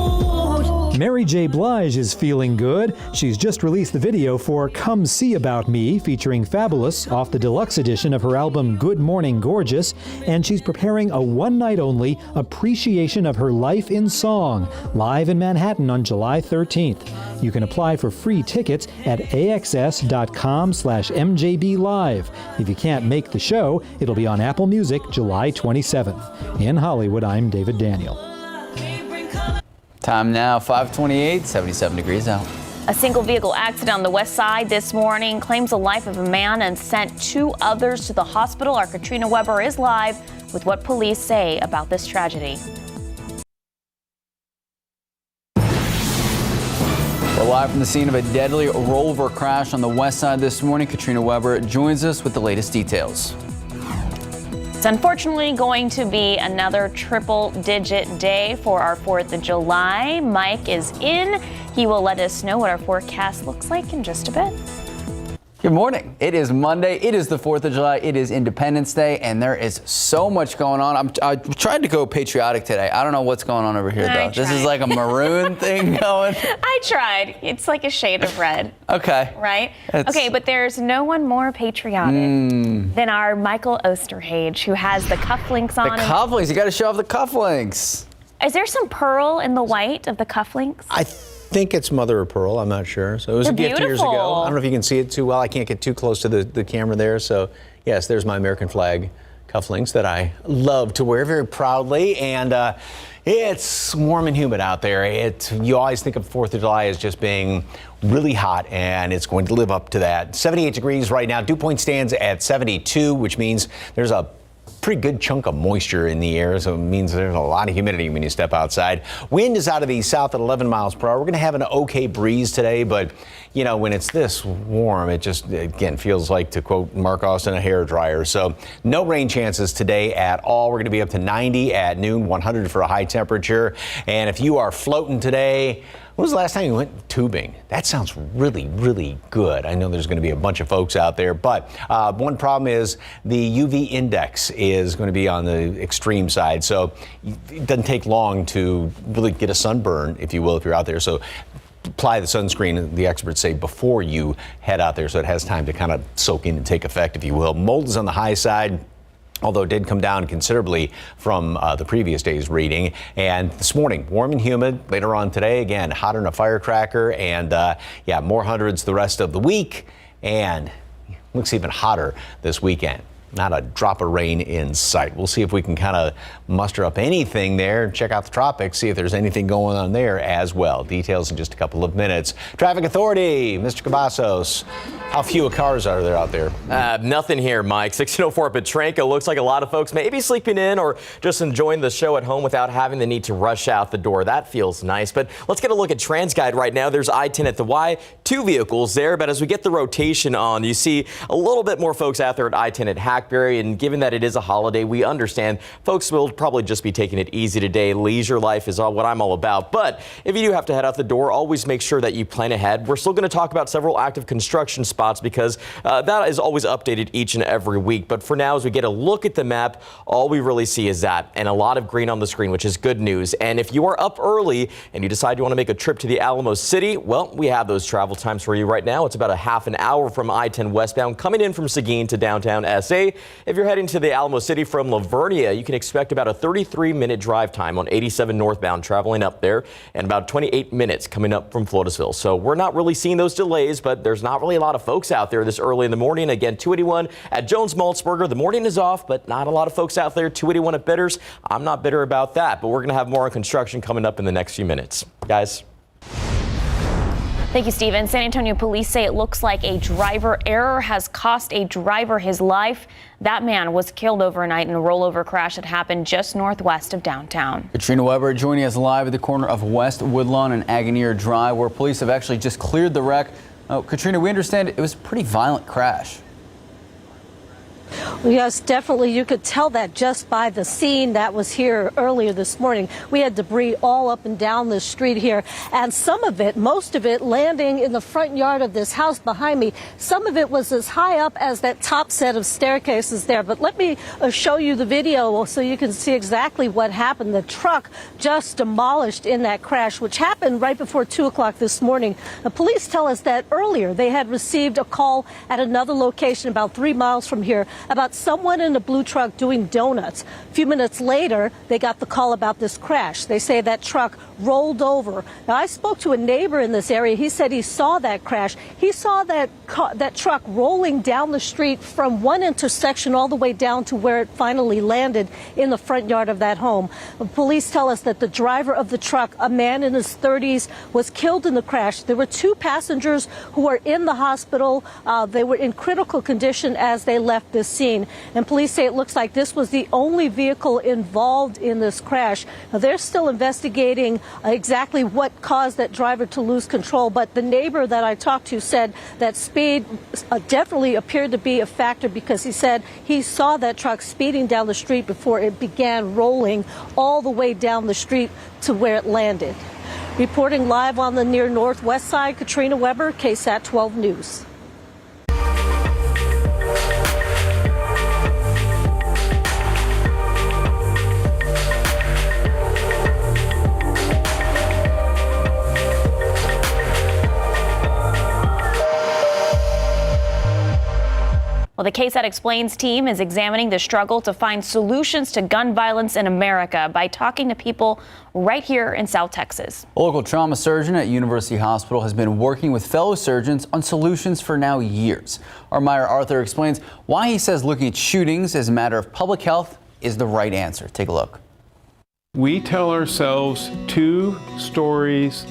C: Mary J. Blige is feeling good. She's just released the video for Come See About Me, featuring Fabulous off the deluxe edition of her album Good Morning Gorgeous, and she's preparing a one-night-only appreciation of her life in song, live in Manhattan on July 13th. You can apply for free tickets at axs.com/MJBlive. If you can't make the show, it'll be on Apple Music July 27th. In Hollywood, I'm David Daniel.
A: Time now, 5:28, 77 degrees out.
D: A single vehicle accident on the west side this morning claims the life of a man and sent 2 others to the hospital. Our Katrina Weber is live with what police say about this tragedy.
A: We're live from the scene of a deadly rollover crash on the west side this morning. Katrina Weber joins us with the latest details.
D: It's unfortunately going to be another triple-digit day for our 4th of July. Mike is in. He will let us know what our forecast looks like in just a bit.
A: Good morning. It is Monday. It is the 4th of July. It is Independence Day, and there is so much going on. I tried to go patriotic today. I don't know what's going on over here, though. This is like a maroon thing going.
D: I tried. It's like a shade of red.
A: Okay.
D: Right? Okay, but there's no one more patriotic than our Michael Osterhage, who has the cufflinks on.
A: The cufflinks. You got to show off the cufflinks.
D: Is there some pearl in the white of the cufflinks?
E: I think it's mother of pearl. I'm not sure. So it was a gift years ago. I don't know if you can see it too well. I can't get too close to the camera there. So yes, there's my American flag cufflinks that I love to wear very proudly. And it's warm and humid out there. You always think of 4th of July as just being really hot, and it's going to live up to that. 78 degrees right now. Dew point stands at 72, which means there's a pretty good chunk of moisture in the air, so it means there's a lot of humidity when you step outside. Wind is out of the south at 11 miles per hour. We're going to have an okay breeze today, but when it's this warm, it just, again, feels like, to quote Mark Austin, a hair dryer. So no rain chances today at all. We're going to be up to 90 at noon, 100 for a high temperature. And if you are floating today, when was the last time you went tubing? That sounds really, really good. I know there's going to be a bunch of folks out there, but one problem is the UV index is going to be on the extreme side. So it doesn't take long to really get a sunburn, if you will, if you're out there. So apply the sunscreen, the experts say, before you head out there, so it has time to kind of soak in and take effect, if you will. Mold is on the high side, although it did come down considerably from the previous day's reading. And this morning, warm and humid. Later on today, again, hotter than a firecracker. And more hundreds the rest of the week. And looks even hotter this weekend. Not a drop of rain in sight. We'll see if we can kind of muster up anything there. Check out the tropics, see if there's anything going on there as well. Details in just a couple of minutes. Traffic Authority, Mr. Cavazos. How few cars are there out there?
I: Nothing here, Mike. 1604 Petranco. Looks like a lot of folks may be sleeping in or just enjoying the show at home without having the need to rush out the door. That feels nice. But let's get a look at TransGuide right now. There's I-10 at the Y. 2 vehicles there. But as we get the rotation on, you see a little bit more folks out there at I-10 at Hackberry. And given that it is a holiday, we understand folks will probably just be taking it easy today. Leisure life is what I'm all about. But if you do have to head out the door, always make sure that you plan ahead. We're still going to talk about several active construction spots because that is always updated each and every week. But for now, as we get a look at the map, all we really see is that and a lot of green on the screen, which is good news. And if you are up early and you decide you want to make a trip to the Alamo City, well, we have those travel times for you right now. It's about a half an hour from I-10 westbound coming in from Seguin to downtown SA. If you're heading to the Alamo City from Lavernia, you can expect about a 33-minute drive time on 87 northbound traveling up there and about 28 minutes coming up from Floresville. So we're not really seeing those delays, but there's not really a lot of folks out there this early in the morning. Again, 281 at Jones-Maltzberger. The morning is off, but not a lot of folks out there. 281 at Bitters. I'm not bitter about that, but we're going to have more on construction coming up in the next few minutes. Guys.
D: Thank you, Stephen. San Antonio police say it looks like a driver error has cost a driver his life. That man was killed overnight in a rollover crash that happened just northwest of downtown.
A: Katrina Weber joining us live at the corner of West Woodlawn and Aganeer Drive, where police have actually just cleared the wreck. Katrina, we understand it was a pretty violent crash.
B: Yes, definitely. You could tell that just by the scene that was here earlier this morning. We had debris all up and down the street here, and some of it, most of it, landing in the front yard of this house behind me. Some of it was as high up as that top set of staircases there. But let me show you the video so you can see exactly what happened. The truck just demolished in that crash, which happened right before 2 o'clock this morning. The police tell us that earlier they had received a call at another location about 3 miles from here about someone in a blue truck doing donuts. A few minutes later, they got the call about this crash. They say that truck rolled over. Now, I spoke to a neighbor in this area. He said he saw that crash. He saw that truck rolling down the street from one intersection all the way down to where it finally landed in the front yard of that home. Police tell us that the driver of the truck, a man in his 30s, was killed in the crash. There were 2 passengers who are in the hospital. They were in critical condition as they left this scene. And police say it looks like this was the only vehicle involved in this crash. Now, they're still investigating exactly what caused that driver to lose control. But the neighbor that I talked to said that speed definitely appeared to be a factor, because he said he saw that truck speeding down the street before it began rolling all the way down the street to where it landed. Reporting live on the near northwest side, Katrina Weber, KSAT 12 News.
D: Well, the KSAT Explains team is examining the struggle to find solutions to gun violence in America by talking to people right here in South Texas.
A: A local trauma surgeon at University Hospital has been working with fellow surgeons on solutions for now years. Our Meyer Arthur explains why he says looking at shootings as a matter of public health is the right answer. Take a look.
V: We tell ourselves 2 stories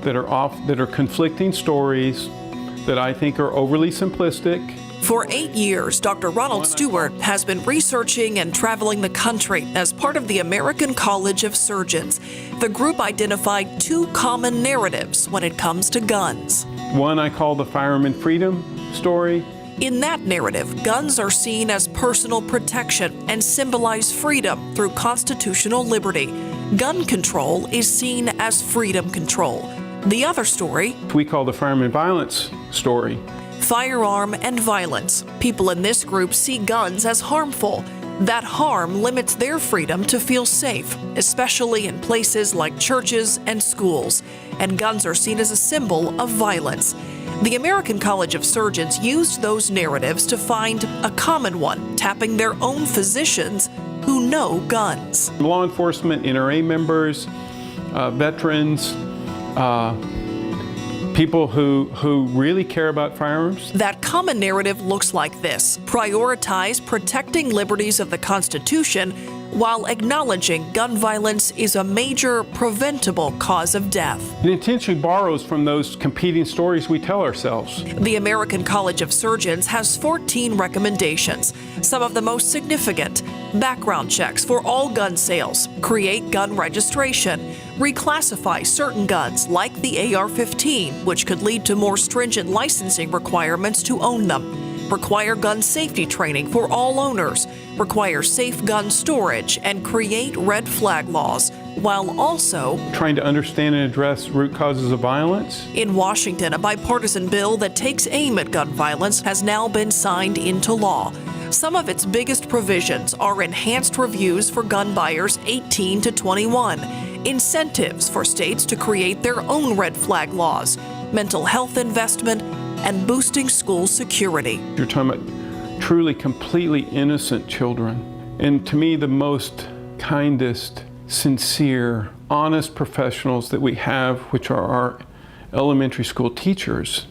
V: that are conflicting stories that I think are overly simplistic.
W: For 8 years, Dr. Ronald Stewart has been researching and traveling the country as part of the American College of Surgeons. The group identified 2 common narratives when it comes to guns.
V: One I call the fireman freedom story.
W: In that narrative, guns are seen as personal protection and symbolize freedom through constitutional liberty. Gun control is seen as freedom control. The other story
V: we call the fireman violence story.
W: Firearm and violence. People in this group see guns as harmful. That harm limits their freedom to feel safe, especially in places like churches and schools. And guns are seen as a symbol of violence. The American College of Surgeons used those narratives to find a common one, tapping their own physicians who know guns.
V: Law enforcement, NRA members, veterans, people who really care about firearms.
W: That common narrative looks like this: prioritize protecting liberties of the Constitution while acknowledging gun violence is a major preventable cause of death.
V: It intentionally borrows from those competing stories we tell ourselves.
W: The American College of Surgeons has 14 recommendations. Some of the most significant: background checks for all gun sales, create gun registration, reclassify certain guns like the AR-15, which could lead to more stringent licensing requirements to own them, require gun safety training for all owners, require safe gun storage, and create red flag laws, while also
V: trying to understand and address root causes of violence.
W: In Washington, a bipartisan bill that takes aim at gun violence has now been signed into law. Some of its biggest provisions are enhanced reviews for gun buyers 18 to 21, incentives for states to create their own red flag laws, mental health investment, and boosting school security.
V: You're talking about truly completely innocent children. And to me, the most kindest, sincere, honest professionals that we have, which are our elementary school teachers.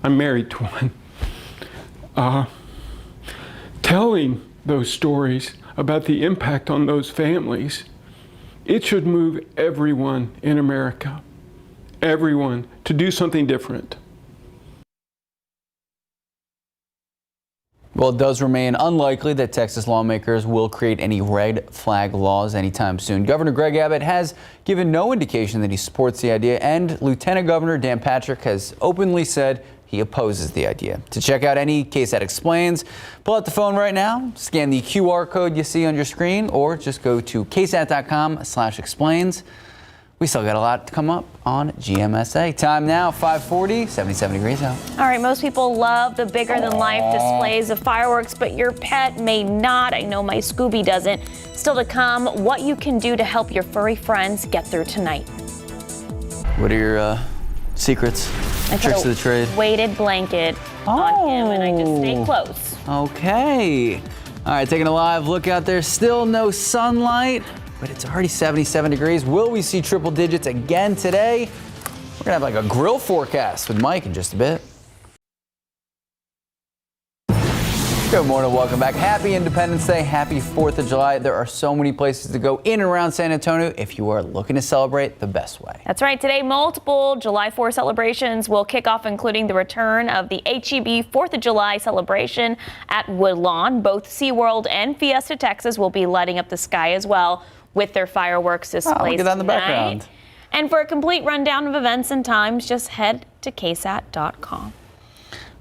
V: I'm married to one. Telling those stories about the impact on those families, it should move everyone in America, everyone, to do something different.
A: Well, it does remain unlikely that Texas lawmakers will create any red flag laws anytime soon. Governor Greg Abbott has given no indication that he supports the idea, and Lieutenant Governor Dan Patrick has openly said he opposes the idea. To check out any KSAT Explains, pull out the phone right now, scan the QR code you see on your screen, or just go to ksat.com/explains. We still got a lot to come up on GMSA. Time now, 5:40, 77 degrees out.
D: All right, most people love the bigger-than-life displays of fireworks, but your pet may not. I know my Scooby doesn't. Still to come, what you can do to help your furry friends get through tonight.
A: What are your secrets, tricks of the trade?
D: Weighted blanket on him, and I just stay close.
A: Okay. All right, taking a live look out there. Still no sunlight, but it's already 77 degrees. Will we see triple digits again today? We're gonna have like a grill forecast with Mike in just a bit. Good morning, welcome back. Happy Independence Day, happy 4th of July. There are so many places to go in and around San Antonio if you are looking to celebrate the best way.
D: That's right. Today, multiple July 4th celebrations will kick off, including the return of the HEB 4th of July celebration at Woodlawn. Both SeaWorld and Fiesta Texas will be lighting up the sky as well with their fireworks displays
A: look at that in the
D: tonight.
A: background.
D: And for a complete rundown of events and times, just head to ksat.com.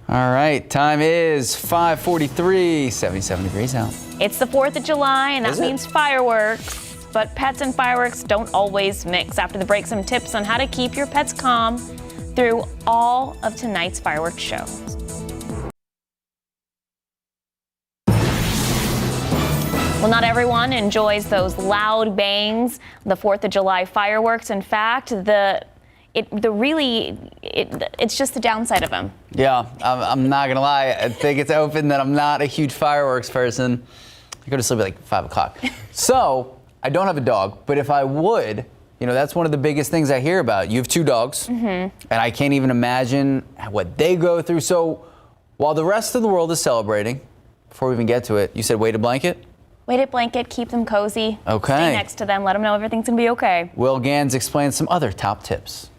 A: All right, time is 5:43, 77 degrees out.
D: It's the 4th of July, and that means fireworks. But pets and fireworks don't always mix. After the break, some tips on how to keep your pets calm through all of tonight's fireworks shows. Well, not everyone enjoys those loud bangs, the 4th of July fireworks. In fact, it's just the downside of them.
A: Yeah, I'm not gonna lie. I think it's open that I'm not a huge fireworks person. I go to sleep at like 5 o'clock. So I don't have a dog, but if I would, that's one of the biggest things I hear about. You have 2 dogs, and I can't even imagine what they go through. So while the rest of the world is celebrating, before we even get to it, you said weighted blanket?
D: Weighted blanket, keep them cozy.
A: Okay.
D: Stay next to them, let them know everything's gonna be okay.
A: Will Gans explains some other top tips.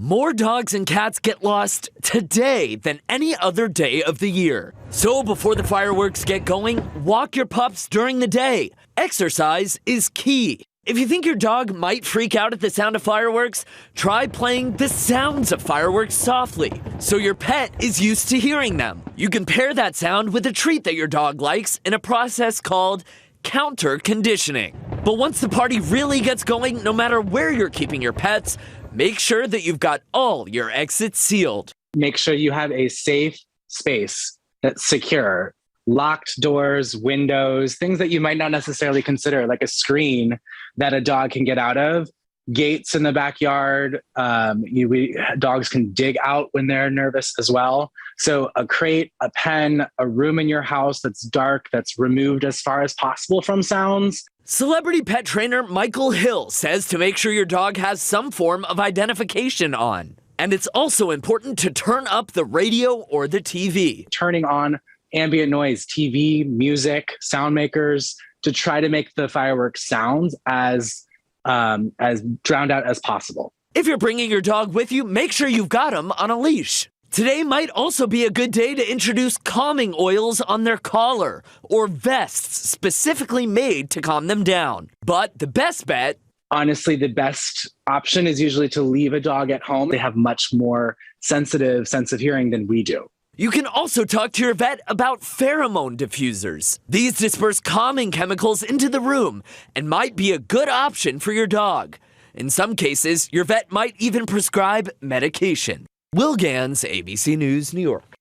F: More dogs and cats get lost today than any other day of the year. So before the fireworks get going, walk your pups during the day. Exercise is key. If you think your dog might freak out at the sound of fireworks, try playing the sounds of fireworks softly, so your pet is used to hearing them. You can pair that sound with a treat that your dog likes in a process called counter conditioning. But once the party really gets going, no matter where you're keeping your pets, make sure that you've got all your exits sealed.
G: Make sure you have a safe space that's secure. Locked doors, windows, things that you might not necessarily consider, like a screen that a dog can get out of. Gates in the backyard. Dogs can dig out when they're nervous as well. So a crate, a pen, a room in your house that's dark, that's removed as far as possible from sounds.
F: Celebrity pet trainer Michael Hill says to make sure your dog has some form of identification on. And it's also important to turn up the radio or the TV.
G: Turning on ambient noise, TV, music, sound makers, to try to make the fireworks sounds as drowned out as possible.
F: If you're bringing your dog with you, make sure you've got him on a leash. Today might also be a good day to introduce calming oils on their collar or vests specifically made to calm them down. But the best bet,
G: honestly, the best option is usually to leave a dog at home. They have much more sensitive sense of hearing than we do.
F: you can also talk to your vet about pheromone diffusers. These disperse calming chemicals into the room and might be a good option for your dog. In some cases, your vet might even prescribe medication. Will Gans, ABC News, New York.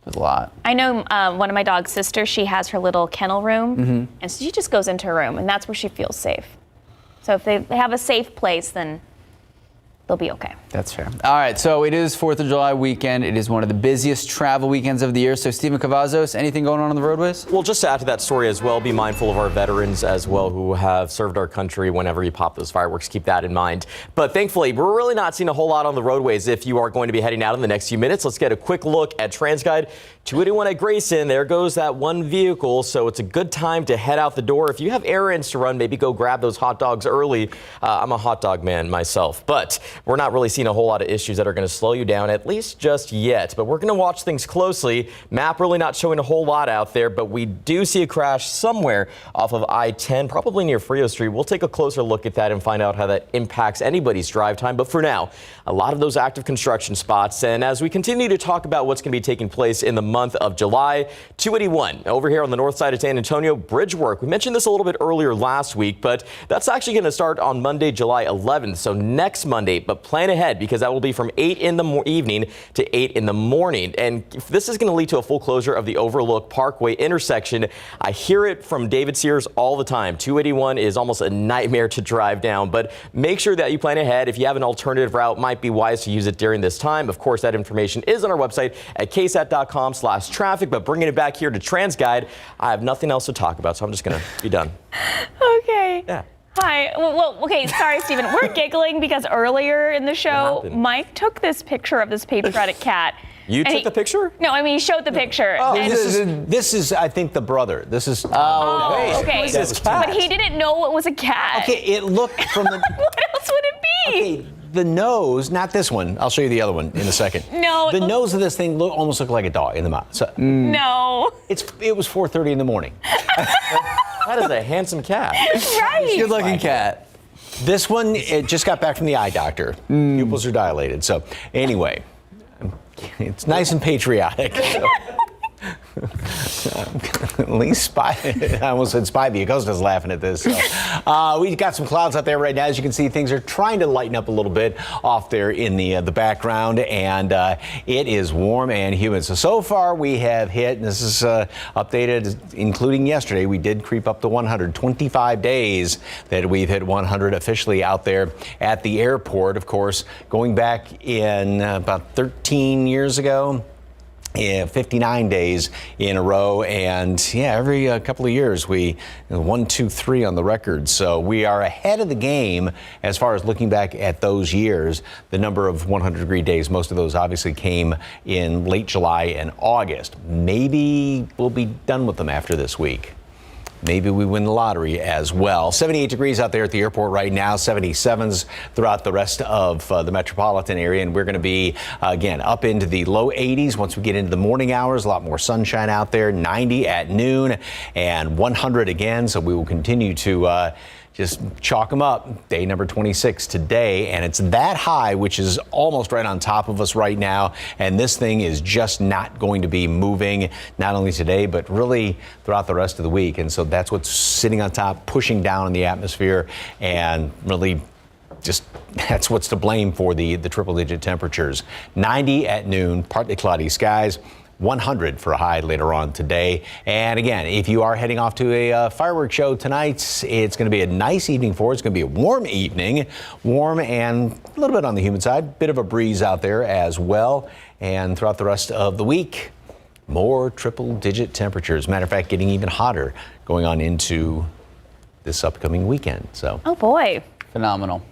A: That's a lot.
D: I know one of my dog's sisters, she has her little kennel room, and so she just goes into her room, and that's where she feels safe. So if they have a safe place, then they'll be okay.
A: That's fair. All right, so it is 4th of July weekend. It is one of the busiest travel weekends of the year. So, Stephen Cavazos, anything going on the roadways?
I: Well, just to add to that story as well, be mindful of our veterans as well who have served our country whenever you pop those fireworks. Keep that in mind. But thankfully, we're really not seeing a whole lot on the roadways if you are going to be heading out in the next few minutes. Let's get a quick look at TransGuide 281 at Grayson. There goes that one vehicle. So it's a good time to head out the door. If you have errands to run, maybe go grab those hot dogs early. I'm a hot dog man myself, but we're not really seeing a whole lot of issues that are going to slow you down, at least just yet. But we're going to watch things closely. Map really not showing a whole lot out there, but we do see a crash somewhere off of I-10, probably near Frio Street. We'll take a closer look at that and find out how that impacts anybody's drive time. But for now, a lot of those active construction spots. And as we continue to talk about what's going to be taking place in the month of July, 281 over here on the north side of San Antonio, bridge work. We mentioned this a little bit earlier last week, but that's actually going to start on Monday, July 11th. So next Monday, but plan ahead because that will be from 8 in the evening to 8 in the morning. And this is going to lead to a full closure of the Overlook Parkway intersection. I hear it from David Sears all the time. 281 is almost a nightmare to drive down, but make sure that you plan ahead. If you have an alternative route, might be wise to use it during this time. Of course, that information is on our website at ksat.com/traffic, but bringing it back here to TransGuide, I have nothing else to talk about, so I'm just going to be done.
D: Okay.
I: Yeah.
D: Hi. Well, okay, sorry, Stephen. We're giggling because earlier in the show, Mike took this picture of this patriotic cat.
I: You took the picture?
D: No, I mean, he showed the picture.
E: Oh, this is, I think, the brother. This is.
D: Okay.
E: This
D: But he didn't know it was a cat.
E: Okay, it looked from the.
D: What else would it be?
E: Okay, the nose, not this one. I'll show you the other one in a second.
D: No.
E: The nose of this thing almost looked like a dog in the mouth. So,
D: No.
E: It was 4:30 in the morning.
I: That is a handsome cat.
D: Right.
A: Good looking cat.
E: This one, it just got back from the eye doctor. Pupils are dilated. So anyway, it's nice and patriotic. So. At least I almost said Spivey. Augusta's laughing at this. So. We've got some clouds out there right now. As you can see, things are trying to lighten up a little bit off there in the background, and it is warm and humid. So far we have hit, and this is updated, including yesterday, we did creep up to 100. 25 days that we've hit 100 officially out there at the airport. Of course, going back in about 13 years ago. 59 days in a row, and every couple of years we 1, 2, 3 on the record. So we are ahead of the game as far as looking back at those years. The number of 100-degree days, most of those obviously came in late July and August. Maybe we'll be done with them after this week. Maybe we win the lottery as well. 78 degrees out there at the airport right now, 77s throughout the rest of the metropolitan area. And we're going to be, again, up into the low 80s once we get into the morning hours. A lot more sunshine out there, 90 at noon and 100 again. So we will continue to just chalk them up. Day number 26 today, and it's that high, which is almost right on top of us right now. And this thing is just not going to be moving, not only today, but really throughout the rest of the week. And so that's what's sitting on top, pushing down in the atmosphere, and really just that's what's to blame for the triple-digit temperatures. 90 at noon, partly cloudy skies. 100 for a high later on today. And again, if you are heading off to a fireworks show tonight, it's going to be a nice evening for it. It's going to be a warm evening, warm and a little bit on the humid side, bit of a breeze out there as well. And throughout the rest of the week, more triple-digit temperatures. Matter of fact, getting even hotter going on into this upcoming weekend. So.
D: Oh boy.
A: Phenomenal.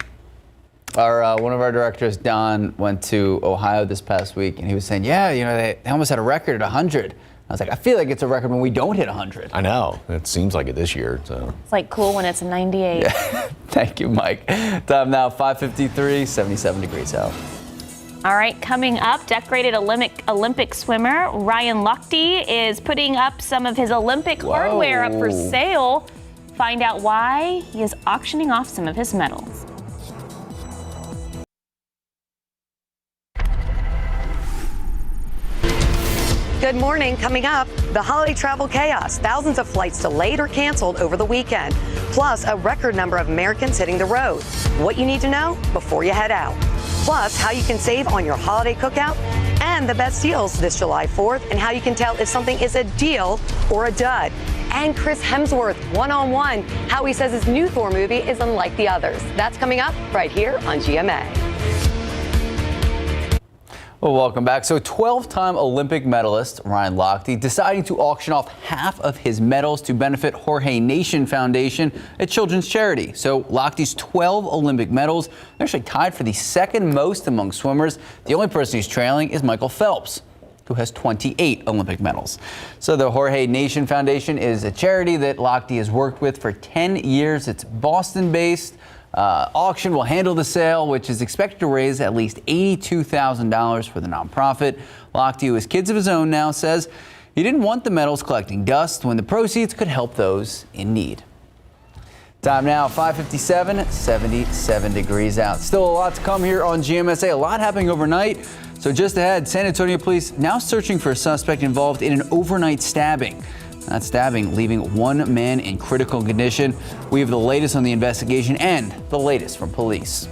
A: One of our directors, Don, went to Ohio this past week, and he was saying, yeah, they almost had a record at 100. I was like, I feel like it's a record when we don't hit 100.
E: I know. It seems like it this year. So
D: it's like cool when it's 98.
A: Yeah. Thank you, Mike. Time now, 5:53, 77 degrees out.
D: All right, coming up, decorated Olympic swimmer Ryan Lochte is putting up some of his Olympic hardware up for sale. Find out why he is auctioning off some of his medals.
H: Good morning. Coming up, the holiday travel chaos. Thousands of flights delayed or canceled over the weekend. Plus, a record number of Americans hitting the road. What you need to know before you head out. Plus, how you can save on your holiday cookout and the best deals this July 4th and how you can tell if something is a deal or a dud. And Chris Hemsworth, one-on-one, how he says his new Thor movie is unlike the others. That's coming up right here on GMA.
A: Well, welcome back. So 12-time Olympic medalist Ryan Lochte deciding to auction off half of his medals to benefit Jorge Nation Foundation, a children's charity. So Lochte's 12 Olympic medals are actually tied for the second most among swimmers. The only person he's trailing is Michael Phelps, who has 28 Olympic medals. So the Jorge Nation Foundation is a charity that Lochte has worked with for 10 years. It's Boston-based. Auction will handle the sale, which is expected to raise at least $82,000 for the nonprofit. Lochte, who has kids of his own now, says he didn't want the medals collecting dust when the proceeds could help those in need. Time now, 5:57, 77 degrees out. Still a lot to come here on GMSA. A lot happening overnight. So just ahead, San Antonio police now searching for a suspect involved in an overnight stabbing. That stabbing leaving one man in critical condition. We have the latest on the investigation and the latest from police.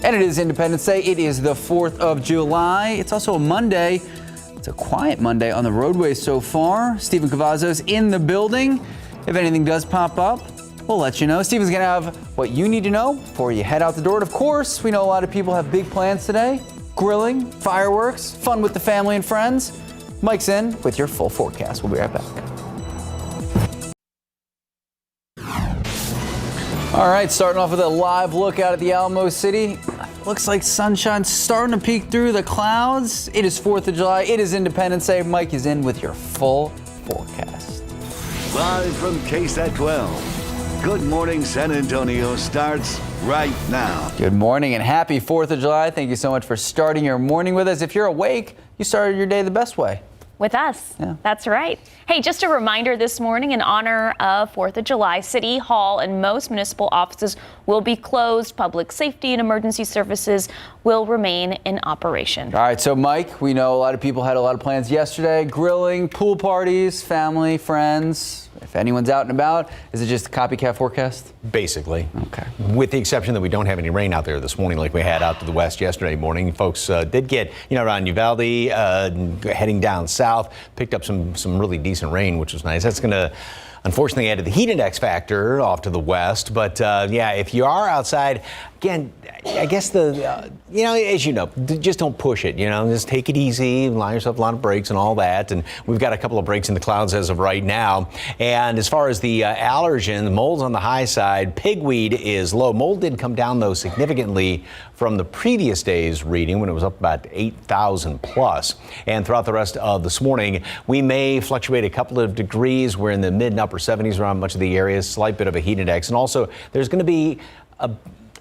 A: And it is Independence Day. It is the 4th of July. It's also a Monday. It's a quiet Monday on the roadway so far. Stephen Cavazos in the building. If anything does pop up, we'll let you know. Stephen's going to have what you need to know before you head out the door. And of course, we know a lot of people have big plans today. Grilling, fireworks, fun with the family and friends. Mike's in with your full forecast. We'll be right back. All right, starting off with a live look out at the Alamo City. Looks like sunshine's starting to peek through the clouds. It is 4th of July. It is Independence Day. Mike is in with your full forecast.
J: Live from KSAT 12. Good morning, San Antonio starts right now.
A: Good morning and happy 4th of July. Thank you so much for starting your morning with us. If you're awake, you started your day the best way.
D: With us. Yeah. That's right. Hey, just a reminder this morning in honor of 4th of July, City Hall and most municipal offices will be closed. Public safety and emergency services will remain in operation.
A: All right, so Mike, we know a lot of people had a lot of plans yesterday. Grilling, pool parties, family, friends. If anyone's out and about, is it just a copycat forecast?
E: Basically.
A: Okay.
E: With the exception that we don't have any rain out there this morning like we had out to the west yesterday morning. Folks did get, around Uvalde, heading down south, picked up some really decent rain, which was nice. That's going to unfortunately add to the heat index factor off to the west. But yeah, if you are outside, again, I guess as you know, just don't push it, just take it easy, allow yourself a lot of breaks and all that. And we've got a couple of breaks in the clouds as of right now. And as far as the allergen, the mold's on the high side, pigweed is low. Mold did come down though significantly from the previous day's reading when it was up about 8,000 plus. And throughout the rest of this morning, we may fluctuate a couple of degrees. We're in the mid and upper 70s around much of the area, slight bit of a heat index. And also there's going to be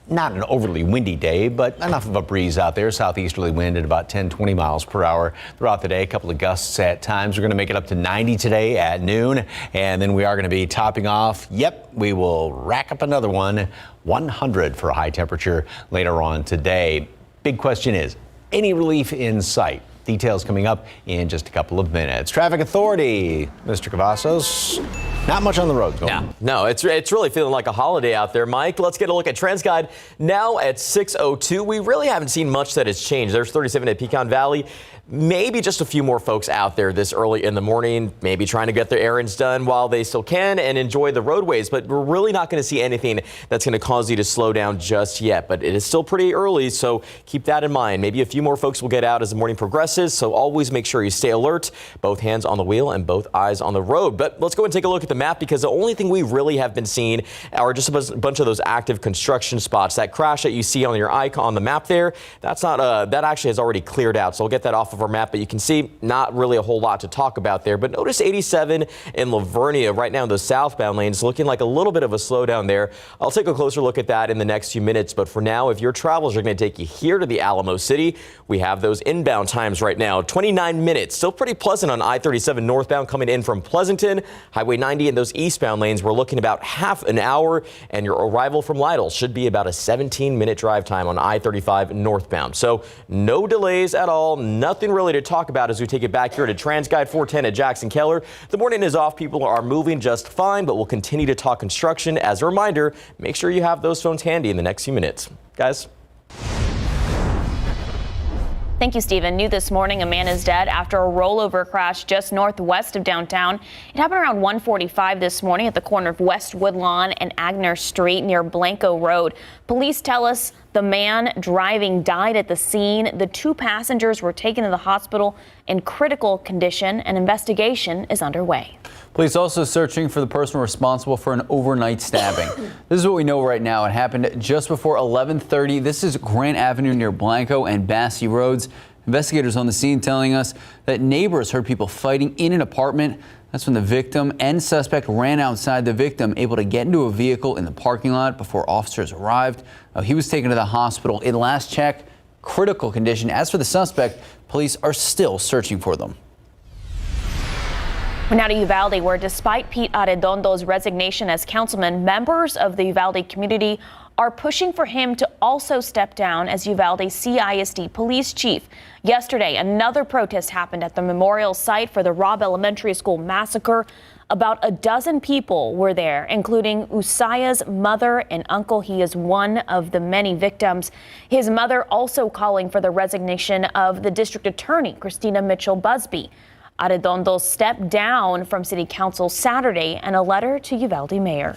E: not an overly windy day, but enough of a breeze out there. Southeasterly wind at about 10-20 miles per hour throughout the day. A couple of gusts at times. We're going to make it up to 90 today at noon. And then we are going to be topping off. Yep, we will rack up another one. 100 for a high temperature later on today. Big question is, any relief in sight? Details coming up in just a couple of minutes. Traffic Authority, Mr. Cavazos. Not much on the road.
I: No, it's really feeling like a holiday out there, Mike. Let's get a look at TransGuide now at 6:02. We really haven't seen much that has changed. There's 37 at Pecan Valley. maybe just a few more folks out there this early in the morning, maybe trying to get their errands done while they still can and enjoy the roadways. But we're really not going to see anything that's going to cause you to slow down just yet. But it is still pretty early, so keep that in mind. Maybe a few more folks will get out as the morning progresses, so always make sure you stay alert, both hands on the wheel and both eyes on the road. But let's go and take a look at the map, because the only thing we really have been seeing are just a bunch of those active construction spots. That crash that you see on your icon on the map there, that's not that actually has already cleared out, so we'll get that off of our map. But you can see not really a whole lot to talk about there. But notice 87 in Livernia right now in the southbound lanes, looking like a little bit of a slowdown there. I'll take a closer look at that in the next few minutes. But for now, if your travels are going to take you here to the Alamo City, we have those inbound times right now, 29 minutes. Still pretty pleasant on I-37 northbound coming in from Pleasanton. Highway 90 in those eastbound lanes, we're looking about half an hour. And your arrival from Lytle should be about a 17-minute drive time on I-35 northbound. So no delays at all. Nothing really to talk about as we take it back here to TransGuide 410 at Jackson Keller. The morning is off. People are moving just fine, but we'll continue to talk construction. As a reminder, make sure you have those phones handy in the next few minutes. Guys.
D: Thank you, Stephen. New this morning, a man is dead after a rollover crash just northwest of downtown. It happened around 1:45 this morning at the corner of West Woodlawn and Agner Street near Blanco Road. Police tell us the man driving died at the scene. The two passengers were taken to the hospital in critical condition. An investigation is underway.
A: Police also searching for the person responsible for an overnight stabbing. This is what we know right now. It happened just before 11:30. This is Grant Avenue near Blanco and Bassey Roads. Investigators on the scene telling us that neighbors heard people fighting in an apartment. That's when the victim and suspect ran outside the victim, able to get into a vehicle in the parking lot before officers arrived. He was taken to the hospital. In last check, critical condition. As for the suspect, police are still searching for them.
D: We're now to Uvalde, where despite Pete Arredondo's resignation as councilman, members of the Uvalde community are pushing for him to also step down as Uvalde CISD police chief. Yesterday, another protest happened at the memorial site for the Robb Elementary School massacre. About a dozen people were there, including Usaya's mother and uncle. He is one of the many victims. His mother also calling for the resignation of the district attorney, Christina Mitchell Busby. Arredondo stepped down from city council Saturday in a letter to Uvalde mayor.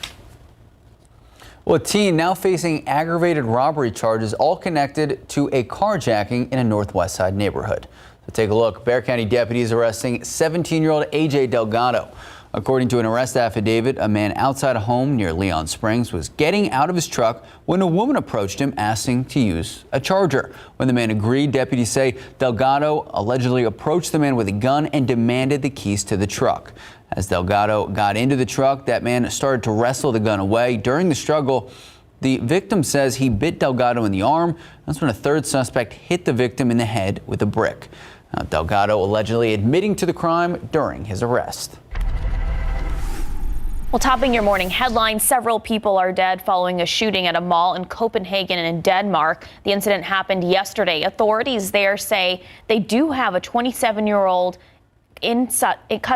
A: Well, a teen now facing aggravated robbery charges, all connected to a carjacking in a Northwest Side neighborhood. So take a look. Bexar County deputies arresting 17-year-old AJ Delgado. According to an arrest affidavit, a man outside a home near Leon Springs was getting out of his truck when a woman approached him asking to use a charger. When the man agreed, deputies say Delgado allegedly approached the man with a gun and demanded the keys to the truck. As Delgado got into the truck, that man started to wrestle the gun away. During the struggle, the victim says he bit Delgado in the arm. That's when a third suspect hit the victim in the head with a brick. Now, Delgado allegedly admitting to the crime during his arrest.
D: Well, topping your morning headlines, several people are dead following a shooting at a mall in Copenhagen and in Denmark. The incident happened yesterday. Authorities there say they do have a 27-year-old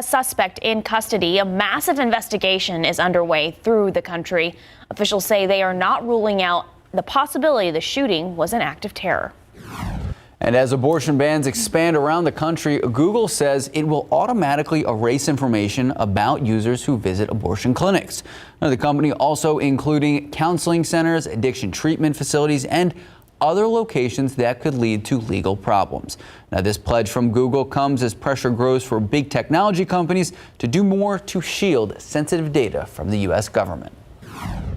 D: suspect in custody. A massive investigation is underway through the country. Officials say they are not ruling out the possibility the shooting was an act of terror.
A: And as abortion bans expand around the country, Google says it will automatically erase information about users who visit abortion clinics. Now, the company also including counseling centers, addiction treatment facilities, and other locations that could lead to legal problems. Now, this pledge from Google comes as pressure grows for big technology companies to do more to shield sensitive data from the U.S. government.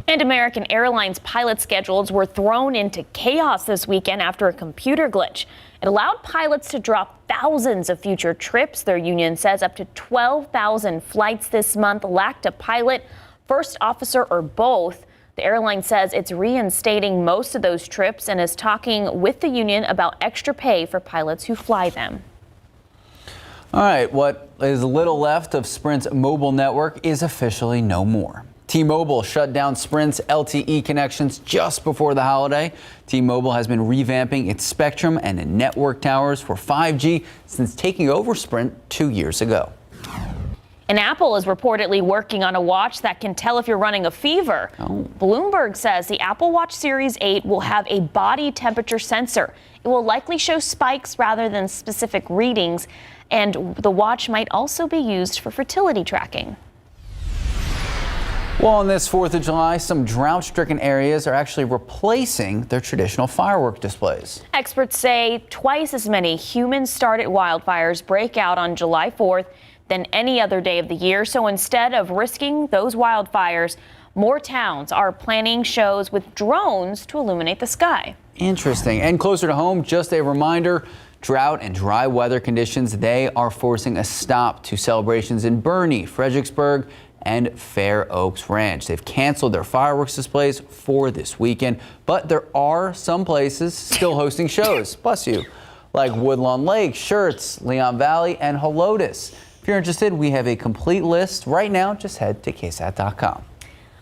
D: And American Airlines pilot schedules were thrown into chaos this weekend after a computer glitch. It allowed pilots to drop thousands of future trips. Their union says up to 12,000 flights this month lacked a pilot, first officer, or both. The airline says it's reinstating most of those trips and is talking with the union about extra pay for pilots who fly them.
A: All right, what is little left of Sprint's mobile network is officially no more. T-Mobile shut down Sprint's LTE connections just before the holiday. T-Mobile has been revamping its spectrum and network towers for 5G since taking over Sprint 2 years ago.
D: And Apple is reportedly working on a watch that can tell if you're running a fever. Bloomberg says the Apple Watch Series 8 will have a body temperature sensor. It will likely show spikes rather than specific readings, and the watch might also be used for fertility tracking.
A: Well, on this 4th of July, some drought-stricken areas are actually replacing their traditional firework displays.
D: Experts say twice as many human-started wildfires break out on July 4th than any other day of the year. So instead of risking those wildfires, more towns are planning shows with drones to illuminate the sky.
A: Interesting. And closer to home, just a reminder, drought and dry weather conditions, they are forcing a stop to celebrations in Bernie, Fredericksburg, and Fair Oaks Ranch. They've canceled their fireworks displays for this weekend, but there are some places still hosting shows, bless you, like Woodlawn Lake, Schertz, Leon Valley, and Helotes. If you're interested, we have a complete list right now. Just head to KSAT.com.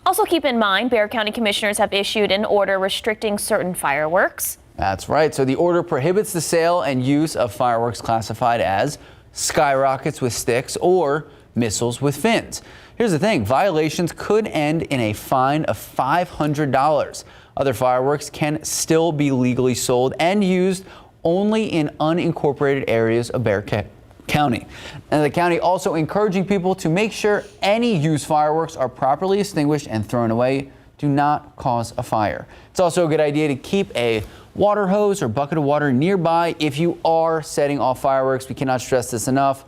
D: Also keep in mind, Bexar County commissioners have issued an order restricting certain fireworks.
A: That's right. So the order prohibits the sale and use of fireworks classified as skyrockets with sticks or missiles with fins. Here's the thing, violations could end in a fine of $500. Other fireworks can still be legally sold and used only in unincorporated areas of Bexar County. And the county also encouraging people to make sure any used fireworks are properly extinguished and thrown away. Do not cause a fire. It's also a good idea to keep a water hose or bucket of water nearby if you are setting off fireworks. We cannot stress this enough.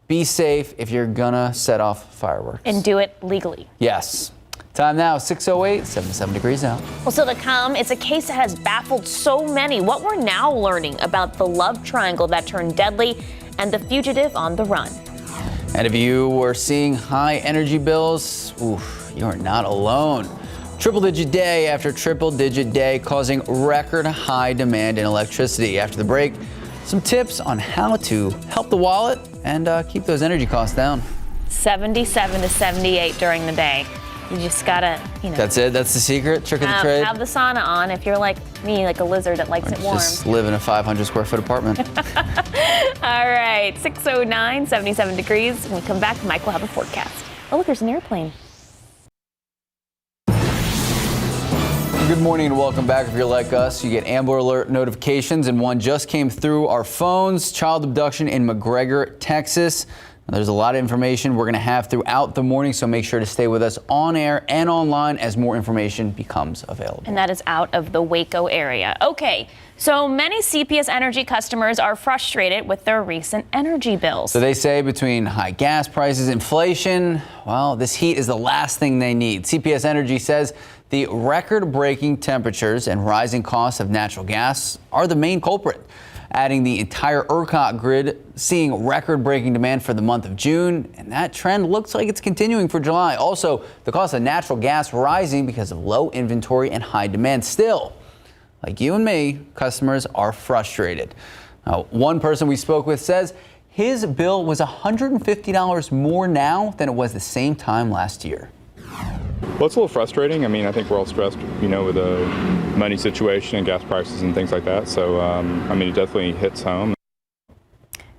A: Be safe if you're gonna set off fireworks.
D: And do it legally.
A: Yes. Time now, 6:08, 77 degrees out.
D: Well, still to come, it's a case that has baffled so many. What we're now learning about the love triangle that turned deadly and the fugitive on the run.
A: And if you were seeing high energy bills, oof, you're not alone. Triple-digit day after triple-digit day causing record high demand in electricity. After the break, some tips on how to help the wallet and keep those energy costs down.
D: 77 to 78 during the day. You just gotta,
A: That's it? That's the secret? Trick of the trade?
D: Have the sauna on if you're like me, like a lizard that likes it warm.
A: Just live in a 500 square foot apartment.
D: All right, 6:09, 77 degrees. When we come back, Mike will have a forecast. Oh, look, there's an airplane.
A: Good morning and welcome back. If you're like us, you get Amber Alert notifications, and one just came through our phones. Child abduction in McGregor, Texas. Now, there's a lot of information we're going to have throughout the morning, so make sure to stay with us on air and online as more information becomes available.
D: And that is out of the Waco area. Okay, so many CPS Energy customers are frustrated with their recent energy bills.
A: So they say between high gas prices, inflation, well, this heat is the last thing they need. CPS Energy says the record-breaking temperatures and rising costs of natural gas are the main culprit. Adding the entire ERCOT grid, seeing record-breaking demand for the month of June, and that trend looks like it's continuing for July. Also, the cost of natural gas rising because of low inventory and high demand. Still, like you and me, customers are frustrated. Now, one person we spoke with says his bill was $150 more now than it was the same time last year.
L: Well, it's a little frustrating. I mean, I think we're all stressed, with the money situation and gas prices and things like that. So, it definitely hits home.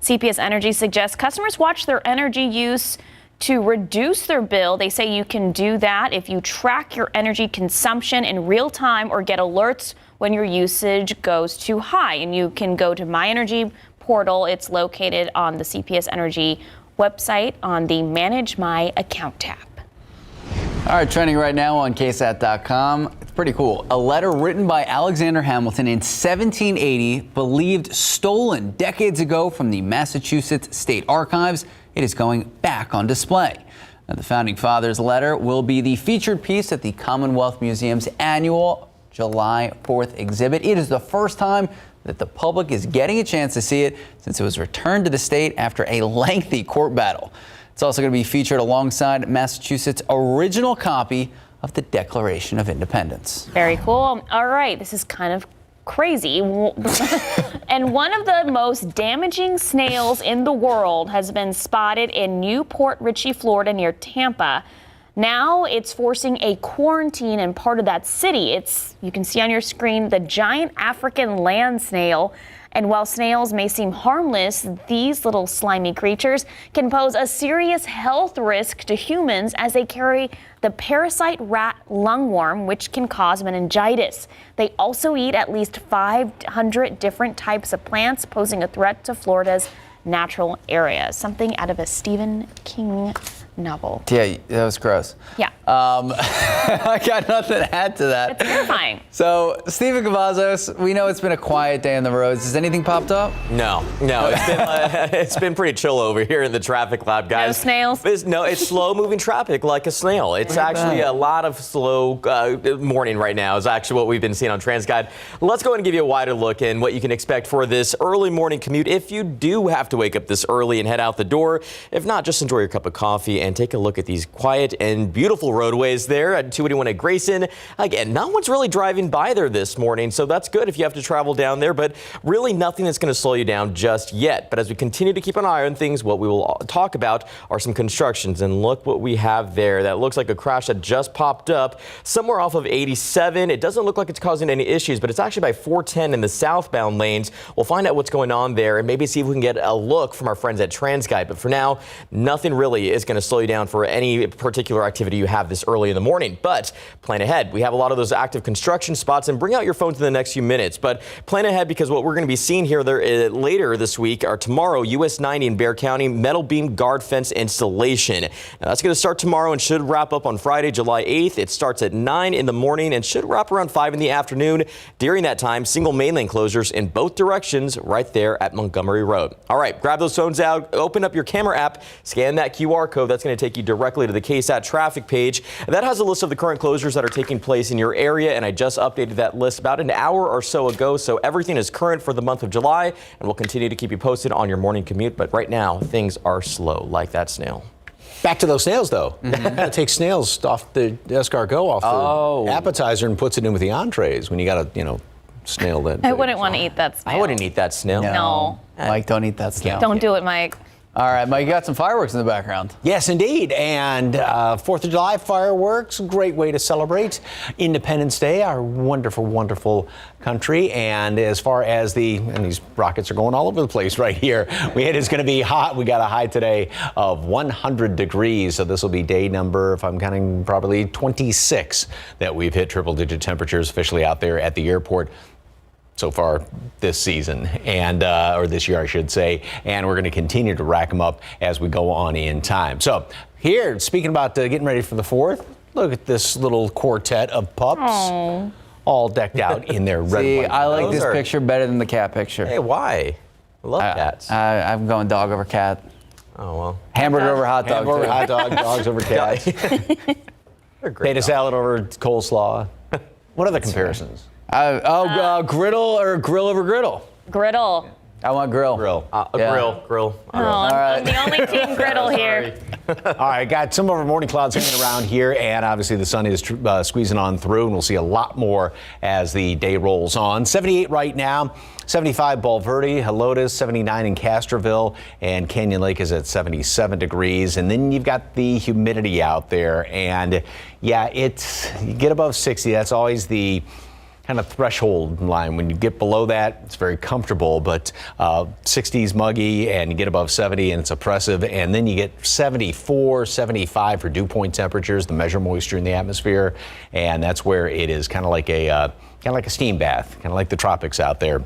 D: CPS Energy suggests customers watch their energy use to reduce their bill. They say you can do that if you track your energy consumption in real time or get alerts when your usage goes too high. And you can go to My Energy portal. It's located on the CPS Energy website on the Manage My Account tab.
A: All right, trending right now on KSAT.com. It's pretty cool. A letter written by Alexander Hamilton in 1780, believed stolen decades ago from the Massachusetts State Archives. It is going back on display. Now, the Founding Fathers letter will be the featured piece at the Commonwealth Museum's annual July 4th exhibit. It is the first time that the public is getting a chance to see it since it was returned to the state after a lengthy court battle. It's also going to be featured alongside Massachusetts' original copy of the Declaration of Independence.
D: Very cool. All right, this is kind of crazy. And one of the most damaging snails in the world has been spotted in Newport Richey, Florida, near Tampa. Now it's forcing a quarantine in part of that city. You can see on your screen the giant African land snail. And while snails may seem harmless, these little slimy creatures can pose a serious health risk to humans as they carry the parasite rat lungworm, which can cause meningitis. They also eat at least 500 different types of plants, posing a threat to Florida's natural areas. Something out of a Stephen King novel.
A: Yeah, that was gross.
D: Yeah.
A: I got nothing to add to that.
D: It's terrifying.
A: So, Stephen Cavazos, we know it's been a quiet day on the roads. Has anything popped up?
I: No. It's been pretty chill over here in the traffic lab, guys.
D: No snails?
I: It's slow-moving traffic like a snail. It's actually a lot of slow morning right now is actually what we've been seeing on TransGuide. Let's go ahead and give you a wider look in what you can expect for this early morning commute if you do have to wake up this early and head out the door. If not, just enjoy your cup of coffee and take a look at these quiet and beautiful roadways there at 281 at Grayson. Again, no one's really driving by there this morning, so that's good if you have to travel down there, but really nothing that's going to slow you down just yet. But as we continue to keep an eye on things, what we will talk about are some constructions, and look what we have there. That looks like a crash that just popped up somewhere off of 87. It doesn't look like it's causing any issues, but it's actually by 410 in the southbound lanes. We'll find out what's going on there and maybe see if we can get a look from our friends at TransGuide. But for now, nothing really is going to slow you down for any particular activity you have this early in the morning. But plan ahead. We have a lot of those active construction spots, and bring out your phones in the next few minutes. But plan ahead, because what we're going to be seeing here later this week or tomorrow, US 90 in Bexar County, metal beam guard fence installation. Now, that's going to start tomorrow and should wrap up on Friday, July 8th. It starts at 9 in the morning and should wrap around 5 in the afternoon. During that time, single main lane closures in both directions right there at Montgomery Road. All right, grab those phones out, open up your camera app, scan that QR code. That's going to take you directly to the KSAT traffic page. That has a list of the current closures that are taking place in your area, and I just updated that list about an hour or so ago, so everything is current for the month of July, and we'll continue to keep you posted on your morning commute. But right now, things are slow, like that snail.
E: Back to those snails, though. Gotta take snails off the escargot, off the appetizer, and puts it in with the entrees when you got to, snail that.
D: I wouldn't want to eat that snail.
I: I wouldn't eat that snail.
D: No.
A: Mike, don't eat that snail.
D: Don't do it, Mike.
A: All right, Mike, you got some fireworks in the background.
E: Yes, indeed. And 4th of July fireworks, great way to celebrate Independence Day, our wonderful, wonderful country. And as far as and these rockets are going all over the place right here. It is going to be hot. We got a high today of 100 degrees. So this will be day number, if I'm counting properly, 26 that we've hit triple-digit temperatures officially out there at the airport so far this season, and or this year, I should say, and we're going to continue to rack them up as we go on in time. So here, speaking about getting ready for the 4th, look at this little quartet of pups.
D: Aww.
E: All decked out in their red.
A: See,
E: white
A: I like this picture better than the cat picture.
I: Hey, why? I love cats.
A: I'm going dog over cat.
I: Oh, well.
A: Hamburger over hot dog.
E: Hamburger over hot dog, dogs over cats. Potato salad over coleslaw. What other comparisons?
A: Griddle or grill over griddle?
D: Griddle.
A: I want grill.
I: Grill. Grill.
D: I'm the only team griddle here.
E: All right, got some of our morning clouds hanging around here, and obviously the sun is squeezing on through, and we'll see a lot more as the day rolls on. 78 right now, 75 Bulverde, Helotes, 79 in Castroville, and Canyon Lake is at 77 degrees. And then you've got the humidity out there, and yeah, you get above 60. That's always the kind of threshold line. When you get below that, it's very comfortable, but 60s muggy, and you get above 70 and it's oppressive. And then you get 74, 75 for dew point temperatures, the measure moisture in the atmosphere. And that's where it is kind of like a steam bath, kind of like the tropics out there.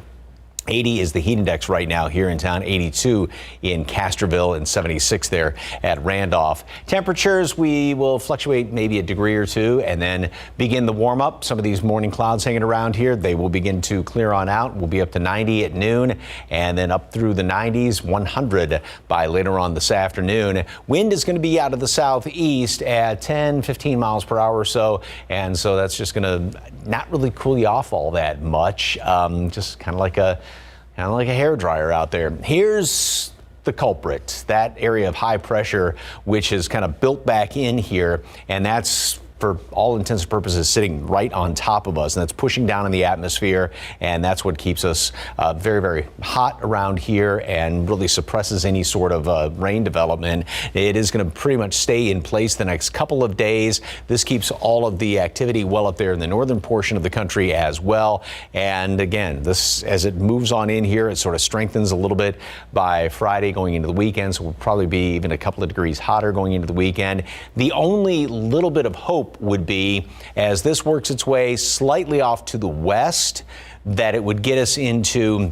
E: 80 is the heat index right now here in town, 82 in Castroville, and 76 there at Randolph. Temperatures, we will fluctuate maybe a degree or two and then begin the warm up. Some of these morning clouds hanging around here, they will begin to clear on out. We'll be up to 90 at noon and then up through the 90s, 100 by later on this afternoon. Wind is going to be out of the southeast at 10, 15 miles per hour or so. And so that's just going to not really cool you off all that much. Just kind of like a hairdryer out there. Here's the culprit, that area of high pressure, which is kind of built back in here, and that's for all intents and purposes, sitting right on top of us, and that's pushing down in the atmosphere, and that's what keeps us very, very hot around here and really suppresses any sort of rain development. It is going to pretty much stay in place the next couple of days. This keeps all of the activity well up there in the northern portion of the country as well. And again, this, as it moves on in here, it sort of strengthens a little bit by Friday going into the weekend, so we'll probably be even a couple of degrees hotter going into the weekend. The only little bit of hope would be, as this works its way slightly off to the west, that it would get us into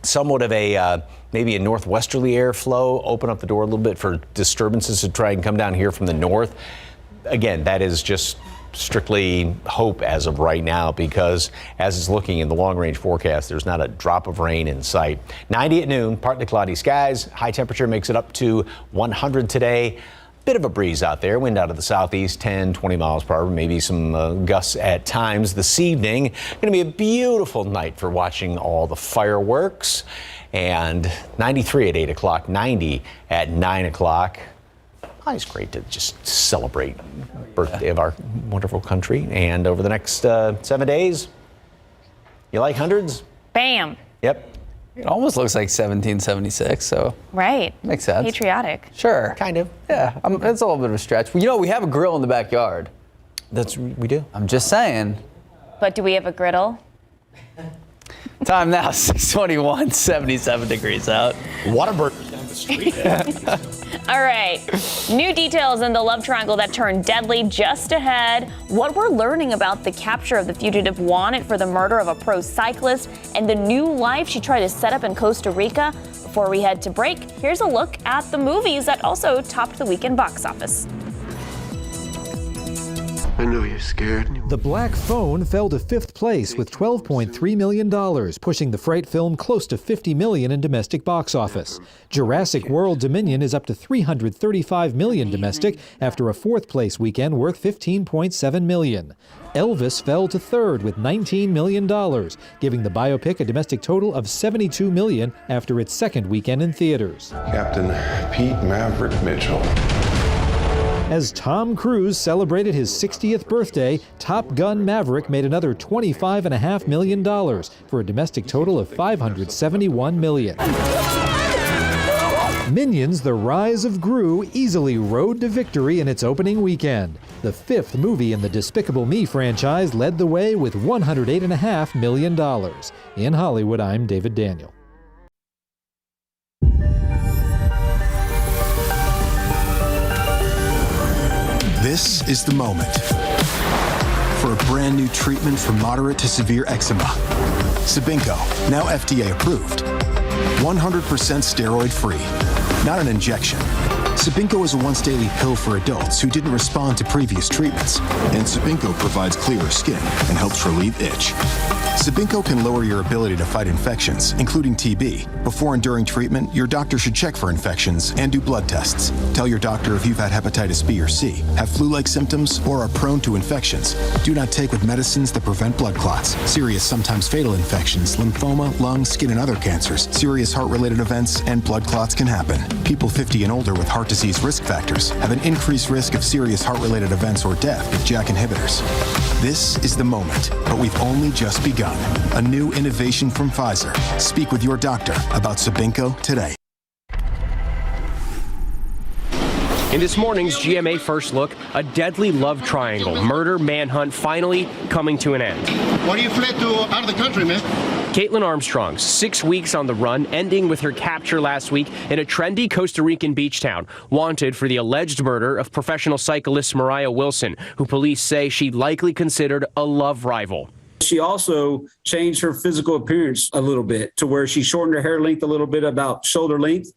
E: somewhat of a maybe a northwesterly airflow, open up the door a little bit for disturbances to try and come down here from the north. Again, that is just strictly hope as of right now, because as it's looking in the long-range forecast, there's not a drop of rain in sight. 90 at noon, partly cloudy skies. High temperature makes it up to 100 today. Bit of a breeze out there, wind out of the southeast, 10, 20 miles per hour, maybe some gusts at times. This evening, going to be a beautiful night for watching all the fireworks. And 93 at 8 o'clock, 90 at 9 o'clock. It's great to just celebrate the birthday of our wonderful country. And over the next 7 days, you like hundreds?
D: Bam.
E: Yep.
A: It almost looks like 1776, so.
D: Right.
A: Makes sense.
D: Patriotic.
A: Sure.
E: Kind of.
A: Yeah, it's a little bit of a stretch. You know, we have a grill in the backyard.
E: We do.
A: I'm just saying.
D: But do we have a griddle?
A: Time now, 6:21, 77 degrees out.
E: Whataburger down the street.
D: All right. New details in the love triangle that turned deadly just ahead. What we're learning about the capture of the fugitive wanted for the murder of a pro cyclist and the new life she tried to set up in Costa Rica. Before we head to break, here's a look at the movies that also topped the weekend box office.
K: I know you're scared.
C: The Black Phone fell to 5th place with $12.3 million, pushing the fright film close to $50 million in domestic box office. Jurassic World Dominion is up to $335 million domestic after a 4th place weekend worth $15.7 million. Elvis fell to 3rd with $19 million, giving the biopic a domestic total of $72 million after its 2nd weekend in theaters.
K: Captain Pete Maverick Mitchell.
C: As Tom Cruise celebrated his 60th birthday, Top Gun Maverick made another $25.5 million for a domestic total of $571 million. Minions: The Rise of Gru easily rode to victory in its opening weekend. The 5th movie in the Despicable Me franchise led the way with $108.5 million. In Hollywood, I'm David Daniel.
M: This is the moment for a brand new treatment for moderate to severe eczema. Sabinco, now FDA approved. 100% steroid free, not an injection. Sabinco is a once-daily pill for adults who didn't respond to previous treatments. And Sabinco provides clearer skin and helps relieve itch. Sabinco can lower your ability to fight infections, including TB. Before and during treatment, your doctor should check for infections and do blood tests. Tell your doctor if you've had hepatitis B or C, have flu-like symptoms, or are prone to infections. Do not take with medicines that prevent blood clots, serious, sometimes fatal infections, lymphoma, lung, skin, and other cancers. Serious heart-related events and blood clots can happen. People 50 and older with heart disease risk factors have an increased risk of serious heart-related events or death with JAK inhibitors. This is the moment, but we've only just begun. A new innovation from Pfizer. Speak with your doctor about Sabinco today.
U: In this morning's GMA First Look, a deadly love triangle, murder, manhunt, finally coming to an end.
N: Why do you fled out of the country, man?
U: Caitlin Armstrong, 6 weeks on the run, ending with her capture last week in a trendy Costa Rican beach town, wanted for the alleged murder of professional cyclist Mariah Wilson, who police say she likely considered a love rival.
X: She also changed her physical appearance a little bit to where she shortened her hair length a little bit, about shoulder length.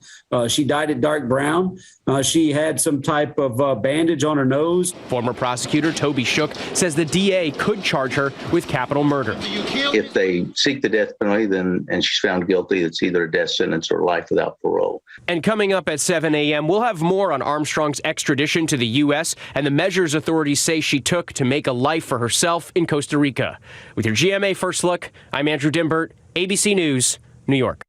X: She dyed it dark brown. She had some type of bandage on her nose.
U: Former prosecutor Toby Shook says the DA could charge her with capital murder.
Y: If they seek the death penalty, and she's found guilty, it's either a death sentence or life without parole.
U: And coming up at 7 a.m., we'll have more on Armstrong's extradition to the U.S. and the measures authorities say she took to make a life for herself in Costa Rica. With your GMA First Look, I'm Andrew Dimbert, ABC News, New York.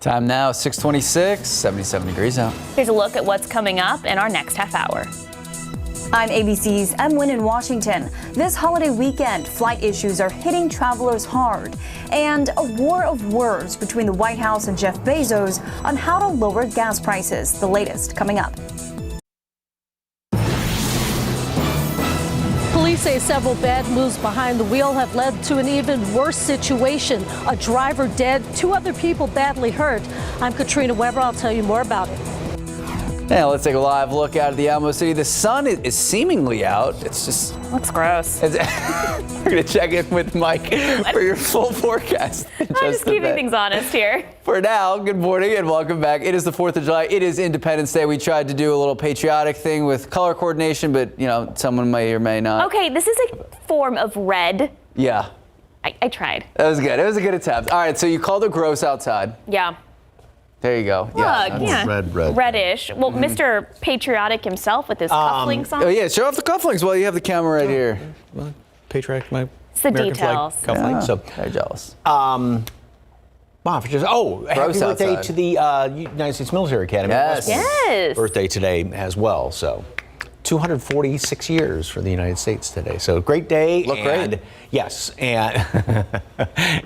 A: Time now, 6:26, 77 degrees out.
D: Here's a look at what's coming up in our next half hour.
O: I'm ABC's Emlyn in Washington. This holiday weekend, flight issues are hitting travelers hard. And a war of words between the White House and Jeff Bezos on how to lower gas prices. The latest coming up.
B: Police say several bad moves behind the wheel have led to an even worse situation. A driver dead, 2 other people badly hurt. I'm Katrina Weber. I'll tell you more about it.
A: Now let's take a live look out of the Alamo City. The sun is seemingly out. It's just
D: looks gross.
A: We're gonna check in with Mike for your full forecast.
D: I'm just keeping things honest here.
A: For now, good morning and welcome back. It is the 4th of July. It is Independence Day. We tried to do a little patriotic thing with color coordination, but you know, someone may or may not.
D: Okay, this is a form of red.
A: Yeah.
D: I tried.
A: That was good. It was a good attempt. All right, so you called it gross outside.
D: Yeah.
A: There you go.
D: Look, yeah.
E: Red.
D: Reddish. Well, Mr. Patriotic himself with his cufflinks on.
A: Oh yeah, show off the cufflinks while you have the camera right here.
E: Well, patriotic, my
D: It's the
E: American
D: details.
E: flag cufflinks. So
A: very jealous.
E: Wow, happy birthday to the United States Military Academy.
D: Yes.
E: Birthday today as well. So 246 years for the United States today. So great day.
A: Look great.
E: Yes. And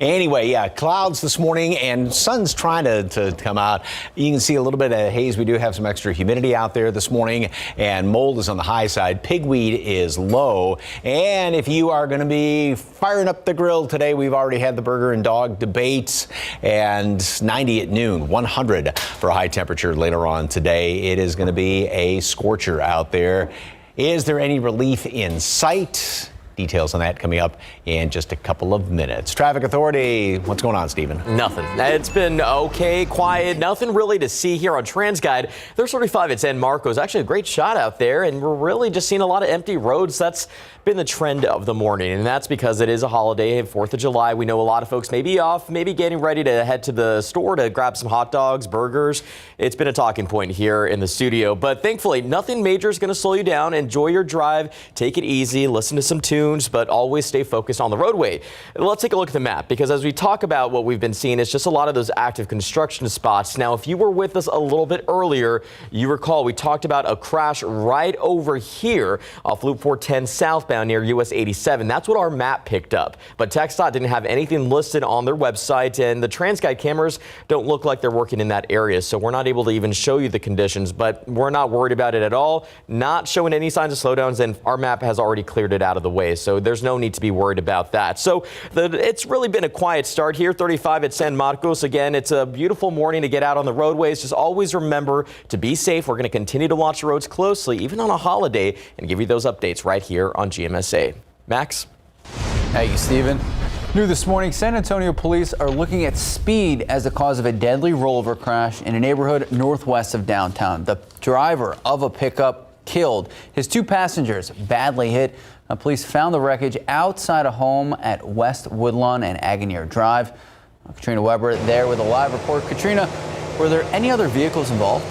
E: anyway, yeah, clouds this morning and sun's trying to come out. You can see a little bit of haze. We do have some extra humidity out there this morning, and mold is on the high side. Pigweed is low. And if you are going to be firing up the grill today, we've already had the burger and dog debates, and 90 at noon, 100 for a high temperature later on today. It is going to be a scorcher out there. Is there any relief in sight? Details on that coming up in just a couple of minutes. Traffic Authority, what's going on, Stephen?
I: Nothing. It's been okay, quiet, nothing really to see here on TransGuide. There's 35 at San Marcos. Actually a great shot out there, and we're really just seeing a lot of empty roads. That's been the trend of the morning, and that's because it is a holiday, 4th of July. We know a lot of folks may be off, maybe getting ready to head to the store to grab some hot dogs, burgers. It's been a talking point here in the studio, but thankfully nothing major is going to slow you down. Enjoy your drive, take it easy, listen to some tunes, but always stay focused on the roadway. Let's take a look at the map, because as we talk about what we've been seeing, it's just a lot of those active construction spots. Now, if you were with us a little bit earlier, you recall we talked about a crash right over here off Loop 410 southbound near US 87. That's what our map picked up. But TxDOT didn't have anything listed on their website, and the TransGuide cameras don't look like they're working in that area, so we're not able to even show you the conditions, but we're not worried about it at all. Not showing any signs of slowdowns, and our map has already cleared it out of the way, so there's no need to be worried about that. So it's really been a quiet start here. 35 at San Marcos. Again, it's a beautiful morning to get out on the roadways. Just always remember to be safe. We're going to continue to watch the roads closely, even on a holiday, and give you those updates right here on GMSA. Max?
A: Thank you, Stephen. New this morning, San Antonio police are looking at speed as the cause of a deadly rollover crash in a neighborhood northwest of downtown. The driver of a pickup killed. His 2 passengers badly hit. Police found the wreckage outside a home at West Woodlawn and Agonier Drive. Katrina Weber there with a live report. Katrina, were there any other vehicles involved?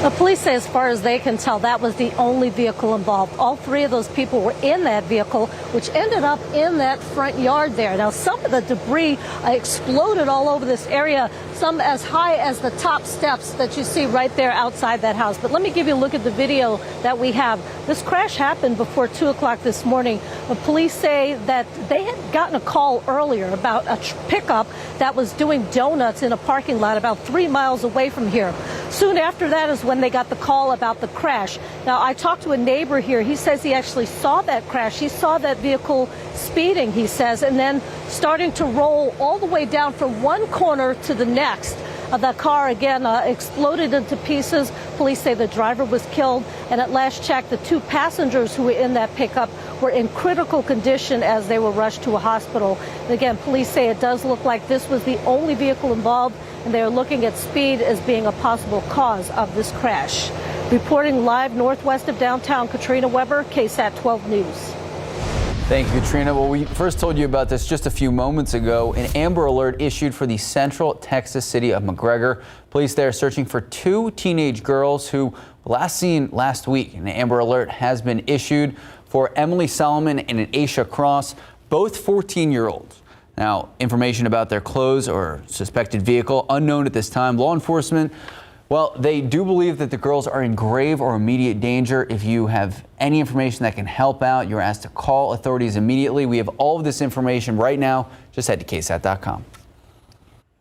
B: The police say, as far as they can tell, that was the only vehicle involved. All 3 of those people were in that vehicle, which ended up in that front yard there. Now, some of the debris exploded all over this area, some as high as the top steps that you see right there outside that house. But let me give you a look at the video that we have. This crash happened before 2 o'clock this morning. The police say that they had gotten a call earlier about a pickup that was doing donuts in a parking lot about 3 miles away from here. Soon after that is when they got the call about the crash. Now, I talked to a neighbor here. He says he actually saw that crash. He saw that vehicle speeding, he says, and then starting to roll all the way down from one corner to the next. The car, again, exploded into pieces. Police say the driver was killed, and at last check, the 2 passengers who were in that pickup were in critical condition as they were rushed to a hospital. And again, police say it does look like this was the only vehicle involved, and they're looking at speed as being a possible cause of this crash. Reporting live northwest of downtown, Katrina Weber, KSAT 12 News.
A: Thank you, Katrina. Well, we first told you about this just a few moments ago. An Amber Alert issued for the central Texas city of McGregor. Police there searching for 2 teenage girls who were last seen last week. An Amber Alert has been issued for Emily Solomon and Aisha Cross, both 14-year-olds. Now, information about their clothes or suspected vehicle unknown at this time. Law enforcement Well, they do believe that the girls are in grave or immediate danger. If you have any information that can help out, you're asked to call authorities immediately. We have all of this information right now. Just head to KSAT.com.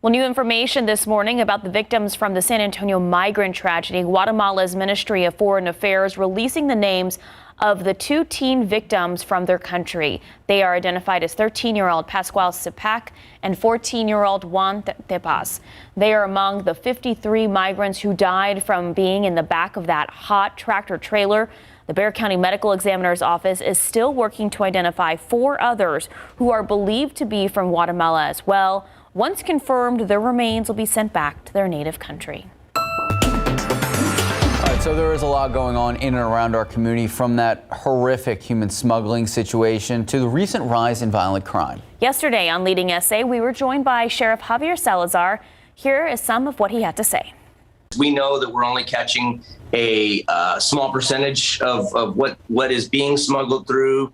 D: Well, new information this morning about the victims from the San Antonio migrant tragedy. Guatemala's Ministry of Foreign Affairs releasing the names of the 2 teen victims from their country. They are identified as 13-year-old Pascual Sipac and 14-year-old Juan Tepas. They are among the 53 migrants who died from being in the back of that hot tractor trailer. The Bexar County Medical Examiner's Office is still working to identify 4 others who are believed to be from Guatemala as well. Once confirmed, their remains will be sent back to their native country.
A: So there is a lot going on in and around our community, from that horrific human smuggling situation to the recent rise in violent crime.
D: Yesterday on Leading SA, we were joined by Sheriff Javier Salazar. Here is some of what he had to say.
P: We know that we're only catching a small percentage of what is being smuggled through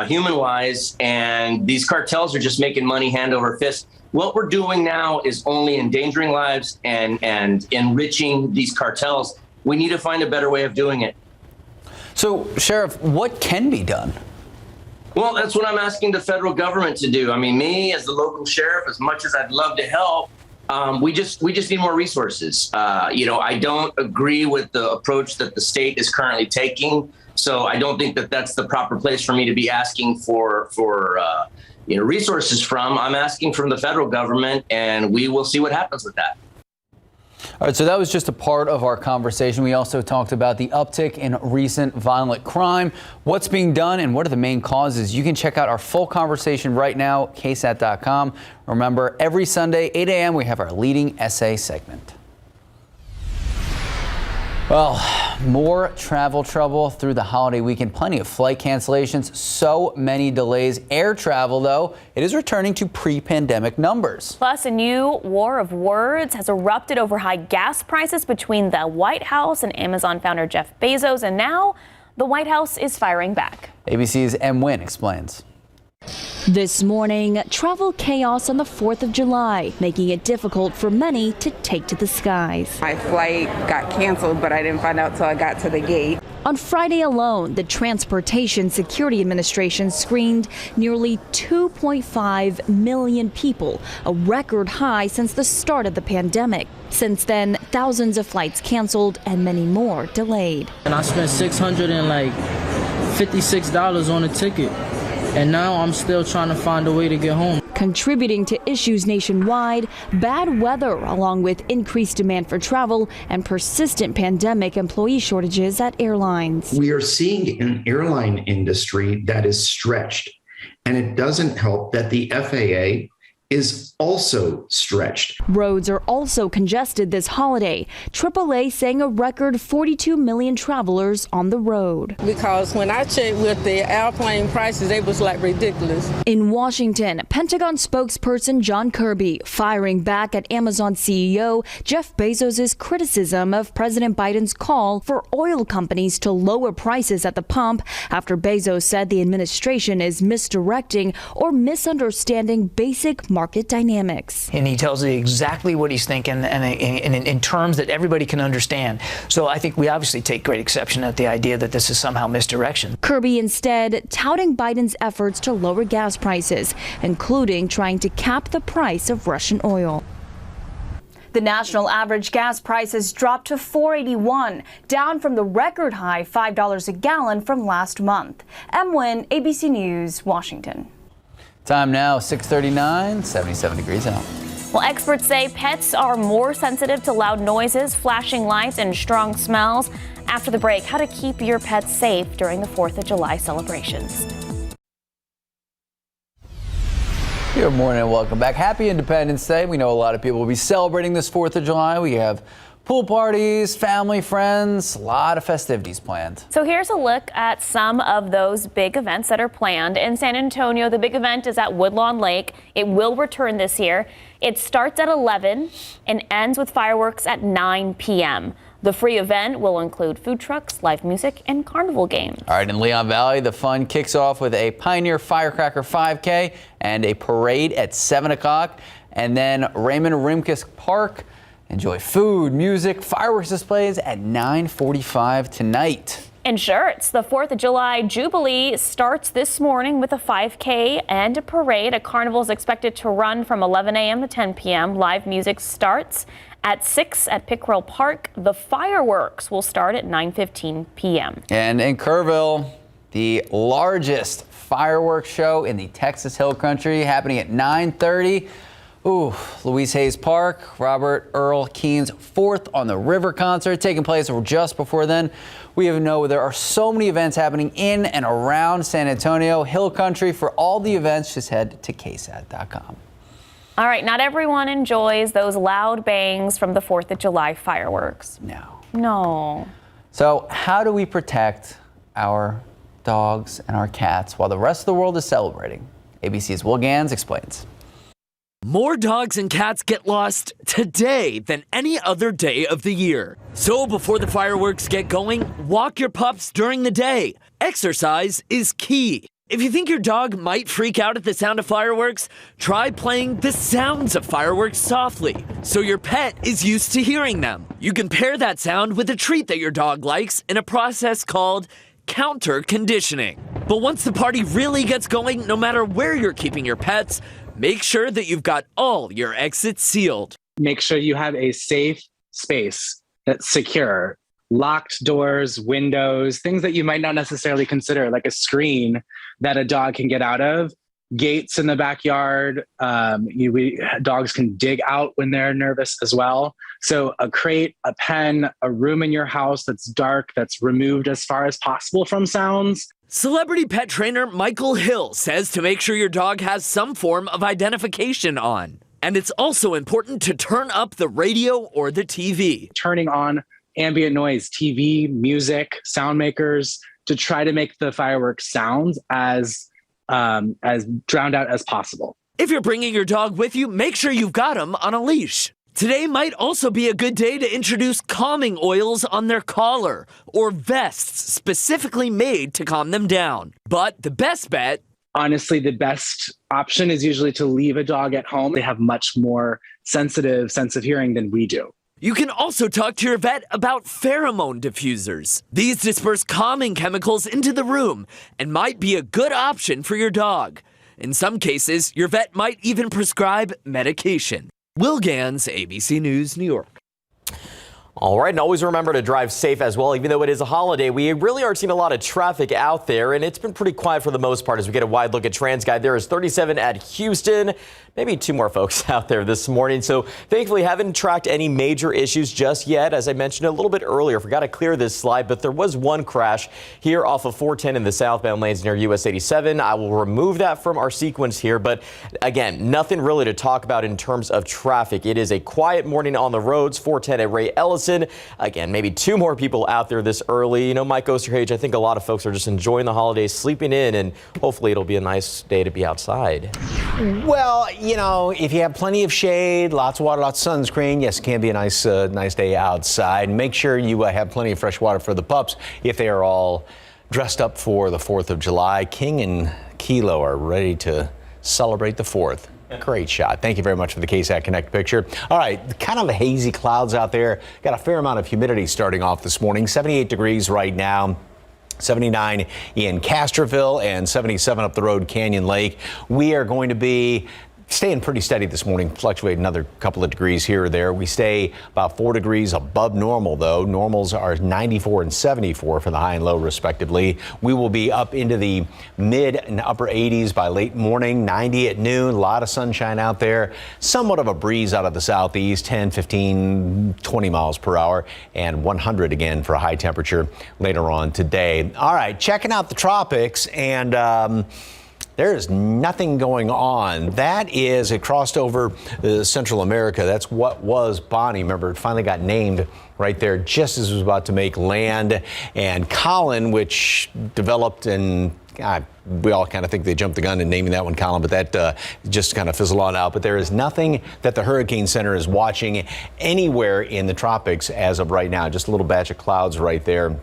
P: human-wise, and these cartels are just making money hand over fist. What we're doing now is only endangering lives and enriching these cartels. We need to find a better way of doing it.
A: So, Sheriff, what can be done?
P: Well, that's what I'm asking the federal government to do. I mean, me as the local sheriff, as much as I'd love to help, we just need more resources. I don't agree with the approach that the state is currently taking. So I don't think that that's the proper place for me to be asking for resources from. I'm asking from the federal government, and we will see what happens with that.
A: All right, so that was just a part of our conversation. We also talked about the uptick in recent violent crime, what's being done, and what are the main causes. You can check out our full conversation right now, KSAT.com. Remember, every Sunday, 8 a.m., we have our Leading SA segment. Well, more travel trouble through the holiday weekend. Plenty of flight cancellations, so many delays. Air travel, though, it is returning to pre-pandemic numbers.
D: Plus, a new war of words has erupted over high gas prices between the White House and Amazon founder Jeff Bezos, and now the White House is firing back.
A: ABC's M. Wynn explains.
Q: This morning, travel chaos on the 4th of July, making it difficult for many to take to the skies.
R: My flight got canceled, but I didn't find out till I got to the gate.
Q: On Friday alone, the Transportation Security Administration screened nearly 2.5 million people, a record high since the start of the pandemic. Since then, thousands of flights canceled and many more delayed.
S: And I spent $656 on a ticket. And now I'm still trying to find a way to get home.
Q: Contributing to issues nationwide, bad weather, along with increased demand for travel and persistent pandemic employee shortages at airlines.
T: We are seeing an airline industry that is stretched, and it doesn't help that the FAA is also stretched.
Q: Roads are also congested this holiday. AAA saying a record 42 million travelers on the road.
R: Because when I checked with the airplane prices, it was like ridiculous.
Q: In Washington, Pentagon spokesperson John Kirby firing back at Amazon CEO Jeff Bezos' criticism of President Biden's call for oil companies to lower prices at the pump after Bezos said the administration is misdirecting or misunderstanding basic market dynamics.
Z: And he tells you exactly what he's thinking and in terms that everybody can understand. So I think we obviously take great exception at the idea that this is somehow misdirection.
Q: Kirby instead touting Biden's efforts to lower gas prices, including trying to cap the price of Russian oil. The national average gas prices dropped to $4.81, down from the record high $5 a gallon from last month. M. Wynn, ABC News, Washington.
A: Time now, 6:39, 77 degrees out.
D: Well, experts say pets are more sensitive to loud noises, flashing lights, and strong smells. After the break, how to keep your pets safe during the 4th of July celebrations.
A: Good morning and welcome back. Happy Independence Day. We know a lot of people will be celebrating this 4th of July. We have pool parties, family, friends, a lot of festivities planned.
D: So here's a look at some of those big events that are planned. In San Antonio, the big event is at Woodlawn Lake. It will return this year. It starts at 11 and ends with fireworks at 9 p.m. The free event will include food trucks, live music, and carnival games.
A: All right, in Leon Valley, the fun kicks off with a Pioneer Firecracker 5K and a parade at 7 o'clock. And then Raymond Rimkus Park, enjoy food, music, fireworks displays at 9:45 tonight.
D: And shirts. The 4th of July Jubilee starts this morning with a 5K and a parade. A carnival is expected to run from 11 a.m. to 10 p.m. Live music starts at 6 at Pickrell Park. The fireworks will start at 9:15 p.m.
A: And in Kerrville, the largest fireworks show in the Texas Hill Country happening at 9:30. Louise Hayes Park, Robert Earl Keen's 4th on the River concert taking place just before then. We even know there are so many events happening in and around San Antonio, Hill Country. For all the events, just head to KSAT.com.
D: All right, not everyone enjoys those loud bangs from the 4th of July fireworks. No.
A: So how do we protect our dogs and our cats while the rest of the world is celebrating? ABC's Will Gans explains.
F: More dogs and cats get lost today than any other day of the year. So before the fireworks get going, walk your pups during the day. Exercise is key. If you think your dog might freak out at the sound of fireworks, try playing the sounds of fireworks softly, so your pet is used to hearing them. You can pair that sound with a treat that your dog likes in a process called counter conditioning. But once the party really gets going, no matter where you're keeping your pets, make sure that you've got all your exits sealed.
G: Make sure you have a safe space that's secure. Locked doors, windows, things that you might not necessarily consider, like a screen that a dog can get out of. Gates in the backyard. Dogs can dig out when they're nervous as well. So a crate, a pen, a room in your house that's dark, that's removed as far as possible from sounds.
F: Celebrity pet trainer Michael Hill says to make sure your dog has some form of identification on. And it's also important to turn up the radio or the TV.
G: Turning on ambient noise, TV, music, sound makers, to try to make the fireworks sounds as drowned out as possible.
F: If you're bringing your dog with you, make sure you've got him on a leash. Today might also be a good day to introduce calming oils on their collar or vests specifically made to calm them down. But the best bet,
G: honestly, the best option is usually to leave a dog at home. They have much more sensitive sense of hearing than we do.
F: You can also talk to your vet about pheromone diffusers. These disperse calming chemicals into the room and might be a good option for your dog. In some cases, your vet might even prescribe medication. Will Gans, ABC News, New York.
I: All right, and always remember to drive safe as well. Even though it is a holiday, we really aren't seeing a lot of traffic out there, and it's been pretty quiet for the most part as we get a wide look at TransGuide. There is 37 at Houston, maybe 2 more folks out there this morning. So thankfully, haven't tracked any major issues just yet. As I mentioned a little bit earlier, forgot to clear this slide, but there was one crash here off of 410 in the southbound lanes near US 87. I will remove that from our sequence here, but again, nothing really to talk about in terms of traffic. It is a quiet morning on the roads. 410 at Ray Ellison. Again, maybe 2 more people out there this early. You know, Mike Osterhage, I think a lot of folks are just enjoying the holidays, sleeping in, and hopefully it'll be a nice day to be outside.
E: Well, you know, if you have plenty of shade, lots of water, lots of sunscreen, yes, it can be a nice day outside. Make sure you have plenty of fresh water for the pups if they are all dressed up for the 4th of July. King and Kilo are ready to celebrate the 4th. Great shot. Thank you very much for the KSAT Connect picture. All right, kind of hazy clouds out there. Got a fair amount of humidity starting off this morning. 78 degrees right now. 79 in Castroville and 77 up the road, Canyon Lake. We are going to be staying pretty steady this morning, fluctuate another couple of degrees here or there. We stay about 4 degrees above normal, though. Normals are 94 and 74 for the high and low, respectively. We will be up into the mid and upper 80s by late morning, 90 at noon. A lot of sunshine out there. Somewhat of a breeze out of the southeast, 10, 15, 20 miles per hour, and 100 again for a high temperature later on today. All right, checking out the tropics, and there is nothing going on. That is, it crossed over Central America. That's what was Bonnie. Remember, it finally got named right there just as it was about to make land. And Colin, which developed in, we all kind of think they jumped the gun in naming that one Colin, but that just kind of fizzled on out. But there is nothing that the Hurricane Center is watching anywhere in the tropics as of right now. Just a little batch of clouds right there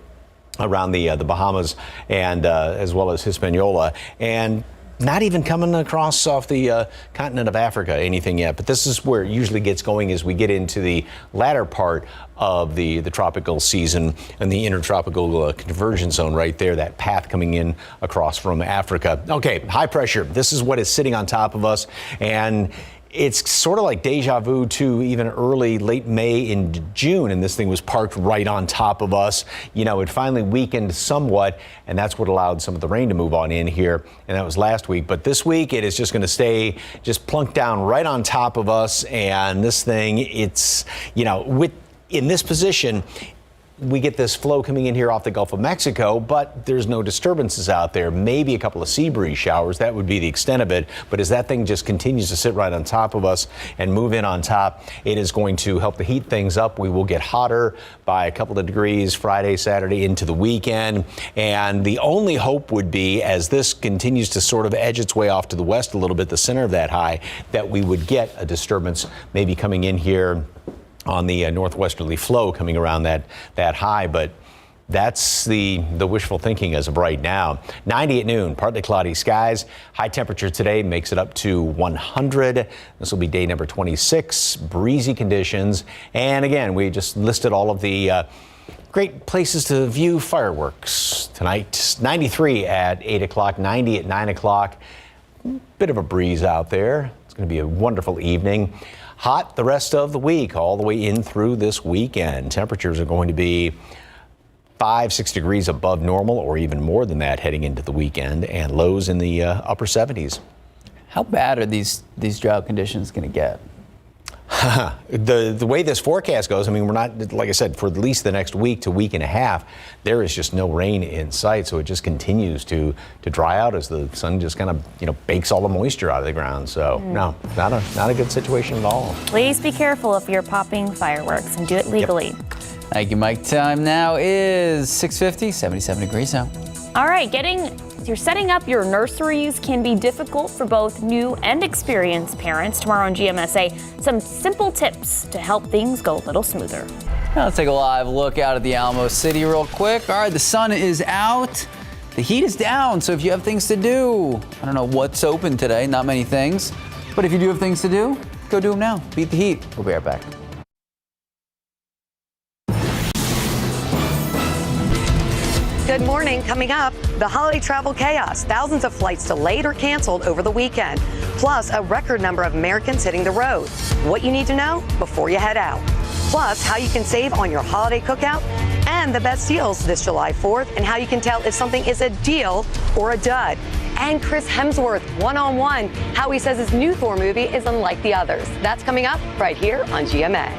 E: around the Bahamas and as well as Hispaniola. And Not even coming across off the continent of Africa, anything yet. But this is where it usually gets going as we get into the latter part of the tropical season and the intertropical convergence zone right there, that path coming in across from Africa. Okay, high pressure. This is what is sitting on top of us. And it's sort of like deja vu to even late May in June, and this thing was parked right on top of us. You know, it finally weakened somewhat, and that's what allowed some of the rain to move on in here, and that was last week. But this week, it is just going to stay just plunked down right on top of us, and this thing, it's, you know, in this position, we get this flow coming in here off the Gulf of Mexico, but there's no disturbances out there. Maybe a couple of sea breeze showers. That would be the extent of it. But as that thing just continues to sit right on top of us and move in on top, it is going to help to heat things up. We will get hotter by a couple of degrees Friday, Saturday into the weekend. And the only hope would be, as this continues to sort of edge its way off to the west a little bit, the center of that high, that we would get a disturbance maybe coming in here on the northwesterly flow coming around that high, but that's the wishful thinking as of right now. 90 at noon, partly cloudy skies. High temperature today makes it up to 100. This will be day number 26. Breezy conditions, and again, we just listed all of the great places to view fireworks tonight. 93 at 8 o'clock, 90 at 9 o'clock. Bit of a breeze out there. It's going to be a wonderful evening. Hot the rest of the week, all the way in through this weekend. Temperatures are going to be 5-6 degrees above normal, or even more than that heading into the weekend, and lows in the upper 70s.
A: How bad are these drought conditions going to get?
E: The way this forecast goes, I mean, we're not, like I said, for at least the next week to week and a half, there is just no rain in sight. So it just continues to dry out as the sun just kind of, you know, bakes all the moisture out of the ground. So no, not a good situation at all.
D: Please be careful if you're popping fireworks, and do it legally.
A: Yep. Thank you, Mike. Time now is 6:50, 77 degrees out.
D: All right, you're setting up your nurseries can be difficult for both new and experienced parents. Tomorrow on GMSA, some simple tips to help things go a little smoother.
A: Now let's take a live look out at the Alamo City real quick. All right, the sun is out. The heat is down, so if you have things to do, I don't know what's open today, not many things, but if you do have things to do, go do them now. Beat the heat. We'll be right back.
H: Good morning. Coming up, the holiday travel chaos. Thousands of flights delayed or canceled over the weekend. Plus, a record number of Americans hitting the road. What you need to know before you head out. Plus, how you can save on your holiday cookout and the best deals this July 4th, and how you can tell if something is a deal or a dud. And Chris Hemsworth, one-on-one, how he says his new Thor movie is unlike the others. That's coming up right here on GMA.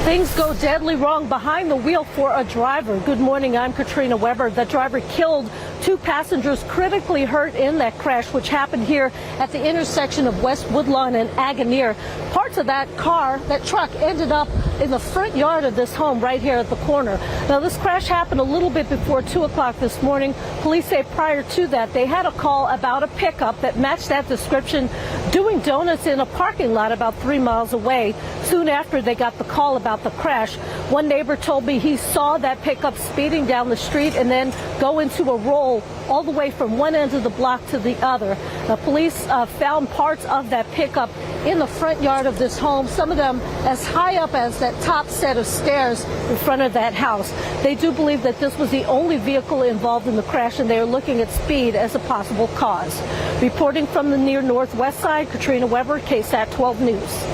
B: Things go deadly wrong behind the wheel for a driver. Good morning, I'm Katrina Weber. The driver killed 2 passengers, critically hurt in that crash, which happened here at the intersection of West Woodlawn and Aganeer. Parts of that truck ended up in the front yard of this home right here at the corner. Now, this crash happened a little bit before 2 o'clock this morning. Police say prior to that, they had a call about a pickup that matched that description doing donuts in a parking lot about 3 miles away. Soon after they got the call about the crash, one neighbor told me he saw that pickup speeding down the street and then go into a roll all the way from one end of the block to the other. The police found parts of that pickup in the front yard of this home, some of them as high up as that top set of stairs in front of that house. They do believe that this was the only vehicle involved in the crash, and they are looking at speed as a possible cause. Reporting from the near northwest side, Katrina Weber, KSAT 12 News.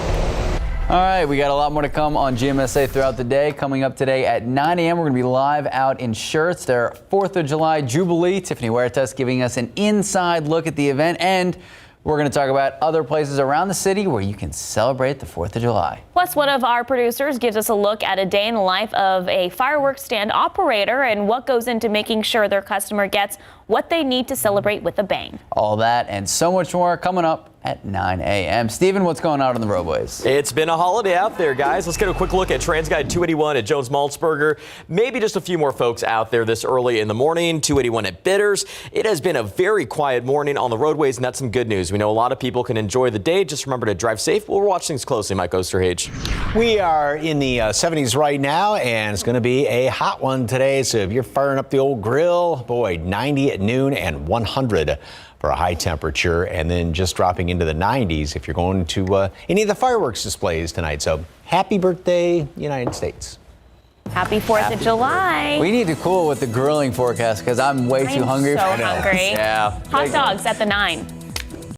A: All right, we got a lot more to come on GMSA throughout the day. Coming up today at 9 a.m., we're going to be live out in Schertz, their 4th of July Jubilee. Tiffany Huertas giving us an inside look at the event, and we're going to talk about other places around the city where you can celebrate the 4th of July.
D: Plus, one of our producers gives us a look at a day in the life of a fireworks stand operator and what goes into making sure their customer gets what they need to celebrate with a bang.
A: All that and so much more coming up at 9 a.m. Steven, what's going on the roadways?
I: It's been a holiday out there, guys. Let's get a quick look at TransGuide 281 at Jones-Maltsberger. Maybe just a few more folks out there this early in the morning. 281 at Bitters. It has been a very quiet morning on the roadways, and that's some good news. We know a lot of people can enjoy the day. Just remember to drive safe. We'll watch things closely, Mike Osterhage.
E: We are in the 70s right now, and it's going to be a hot one today. So if you're firing up the old grill, boy, 90 at noon and 100 for a high temperature, and then just dropping into the 90s if you're going to any of the fireworks displays tonight. So happy birthday, United States.
D: Happy 4th of July.
A: We need to cool with the grilling forecast because I'm way too hungry.
D: So hungry.
A: Yeah.
D: Hot dogs at the 9.